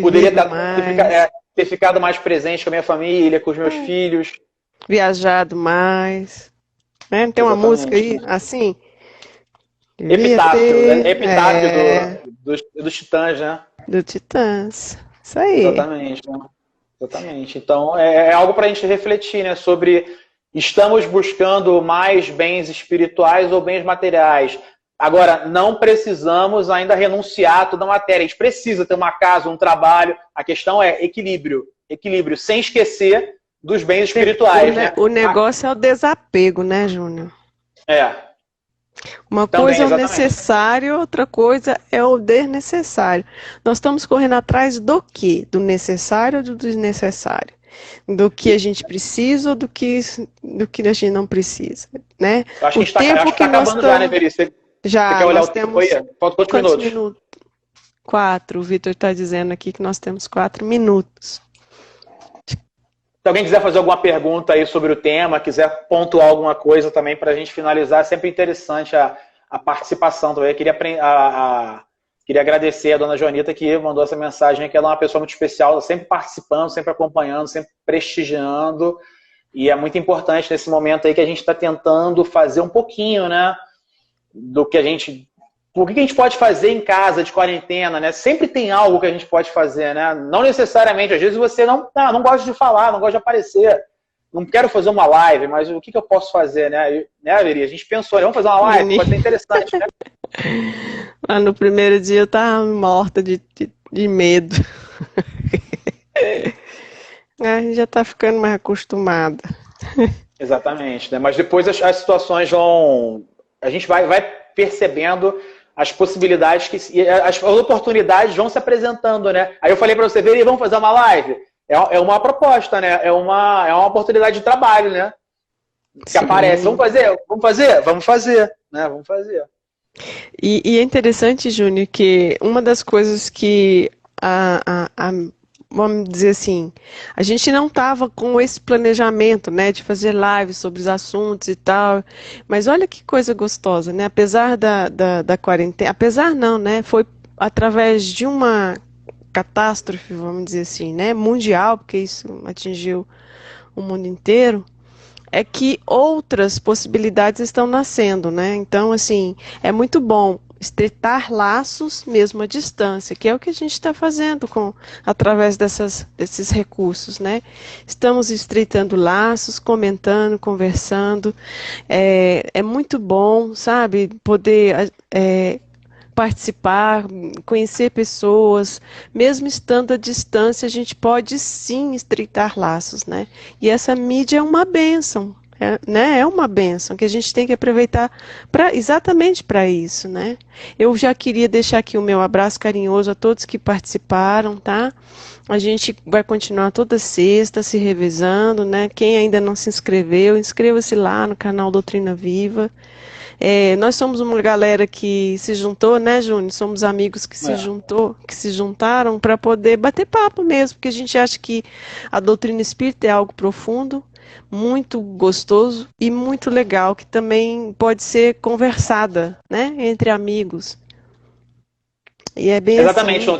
Poderia ter ficado mais presente com a minha família, com os meus filhos. Viajado mais. Né? Tem uma música aí, assim? Epitáfio, né? Epitáfio dos Titãs, né? Do Titãs. Isso aí. Exatamente, né? Exatamente. Então, é algo para a gente refletir, né? Sobre estamos buscando mais bens espirituais ou bens materiais. Agora, não precisamos ainda renunciar a toda a matéria. A gente precisa ter uma casa, um trabalho. A questão é equilíbrio. Equilíbrio, sem esquecer dos bens espirituais. Né? O negócio é o desapego, né, Júnior? Uma coisa é o necessário, outra coisa é o desnecessário. Nós estamos correndo atrás do quê? Do necessário ou do desnecessário? Do que a gente precisa ou do que a gente não precisa, né? Eu acho que está acabando já, né, Veri? Você quer olhar o tempo aí? Faltam quantos minutos? 4. O Vitor está dizendo aqui que nós temos 4 minutos. Se alguém quiser fazer alguma pergunta aí sobre o tema, quiser pontuar alguma coisa também para a gente finalizar, é sempre interessante a participação também. Eu queria Queria agradecer a dona Joanita que mandou essa mensagem, que ela é uma pessoa muito especial, sempre participando, sempre acompanhando, sempre prestigiando. E é muito importante nesse momento aí que a gente está tentando fazer um pouquinho, né, do que a gente... O que a gente pode fazer em casa de quarentena, né? Sempre tem algo que a gente pode fazer, né? Não necessariamente, às vezes você não gosta de falar, não gosta de aparecer. Não quero fazer uma live, mas o que eu posso fazer, né? Veri? A gente pensou, vamos fazer uma live, pode ser interessante, né? Lá no primeiro dia eu tava morta de medo. A gente já tá ficando mais acostumada. Exatamente, né? Mas depois as situações vão... A gente vai percebendo as possibilidades, as oportunidades vão se apresentando, né? Aí eu falei para você, Veri, vamos fazer uma live? É uma proposta, né? É uma oportunidade de trabalho, né? Que Sim. Aparece. Vamos fazer? Vamos fazer? Vamos fazer, né? Vamos fazer. E é interessante, Júnior, que uma das coisas que vamos dizer assim, a gente não estava com esse planejamento, né, de fazer lives sobre os assuntos e tal, mas olha que coisa gostosa, né, apesar da quarentena, apesar não, né, foi através de uma catástrofe, vamos dizer assim, né, mundial, porque isso atingiu o mundo inteiro, é que outras possibilidades estão nascendo, né? Então, assim, é muito bom estreitar laços mesmo à distância, que é o que a gente está fazendo através desses recursos, né? Estamos estreitando laços, comentando, conversando. É muito bom, sabe, poder participar, conhecer pessoas, mesmo estando à distância, a gente pode sim estreitar laços, né? E essa mídia é uma bênção, né? É uma bênção que a gente tem que aproveitar exatamente para isso, né? Eu já queria deixar aqui o meu abraço carinhoso a todos que participaram, tá? A gente vai continuar toda sexta se revezando, né? Quem ainda não se inscreveu, inscreva-se lá no canal Doutrina Viva. Nós somos uma galera que se juntou, né, Júnior? Somos amigos que se juntaram para poder bater papo mesmo, porque a gente acha que a doutrina espírita é algo profundo, muito gostoso e muito legal, que também pode ser conversada, né, entre amigos. E é bem Exatamente, assim.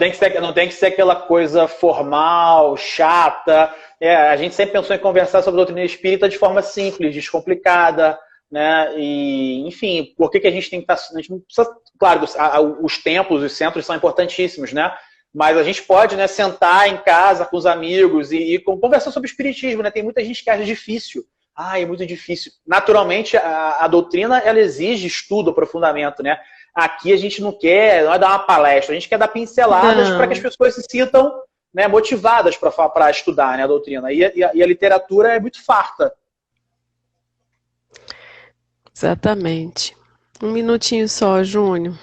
Não tem que ser aquela coisa formal, chata. A gente sempre pensou em conversar sobre a doutrina espírita de forma simples, descomplicada, né? E, enfim, por que a gente tem que estar... A gente não precisa, claro, os templos, os centros são importantíssimos, né? Mas a gente pode, né, sentar em casa com os amigos e conversar sobre o espiritismo, né? Tem muita gente que acha difícil. É muito difícil. Naturalmente, a doutrina, ela exige estudo, aprofundamento, né? Aqui a gente não é dar uma palestra, a gente quer dar pinceladas para que as pessoas se sintam, né, motivadas para estudar, né, a doutrina. E a literatura é muito farta. Exatamente. Um minutinho só, Júnior.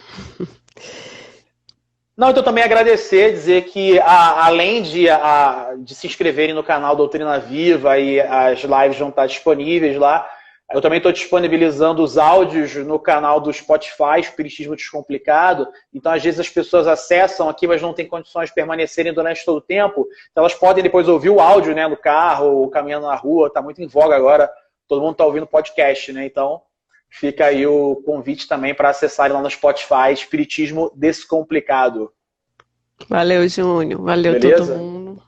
Não, então também agradecer, dizer que além de se inscreverem no canal Doutrina Viva e as lives vão estar disponíveis lá, eu também estou disponibilizando os áudios no canal do Spotify, Espiritismo Descomplicado. Então, às vezes as pessoas acessam aqui, mas não têm condições de permanecerem durante todo o tempo. Então, elas podem depois ouvir o áudio, né, no carro ou caminhando na rua. Está muito em voga agora. Todo mundo está ouvindo podcast, né? Então, fica aí o convite também para acessarem lá no Spotify, Espiritismo Descomplicado. Valeu, Júnior. Valeu, beleza? Todo mundo.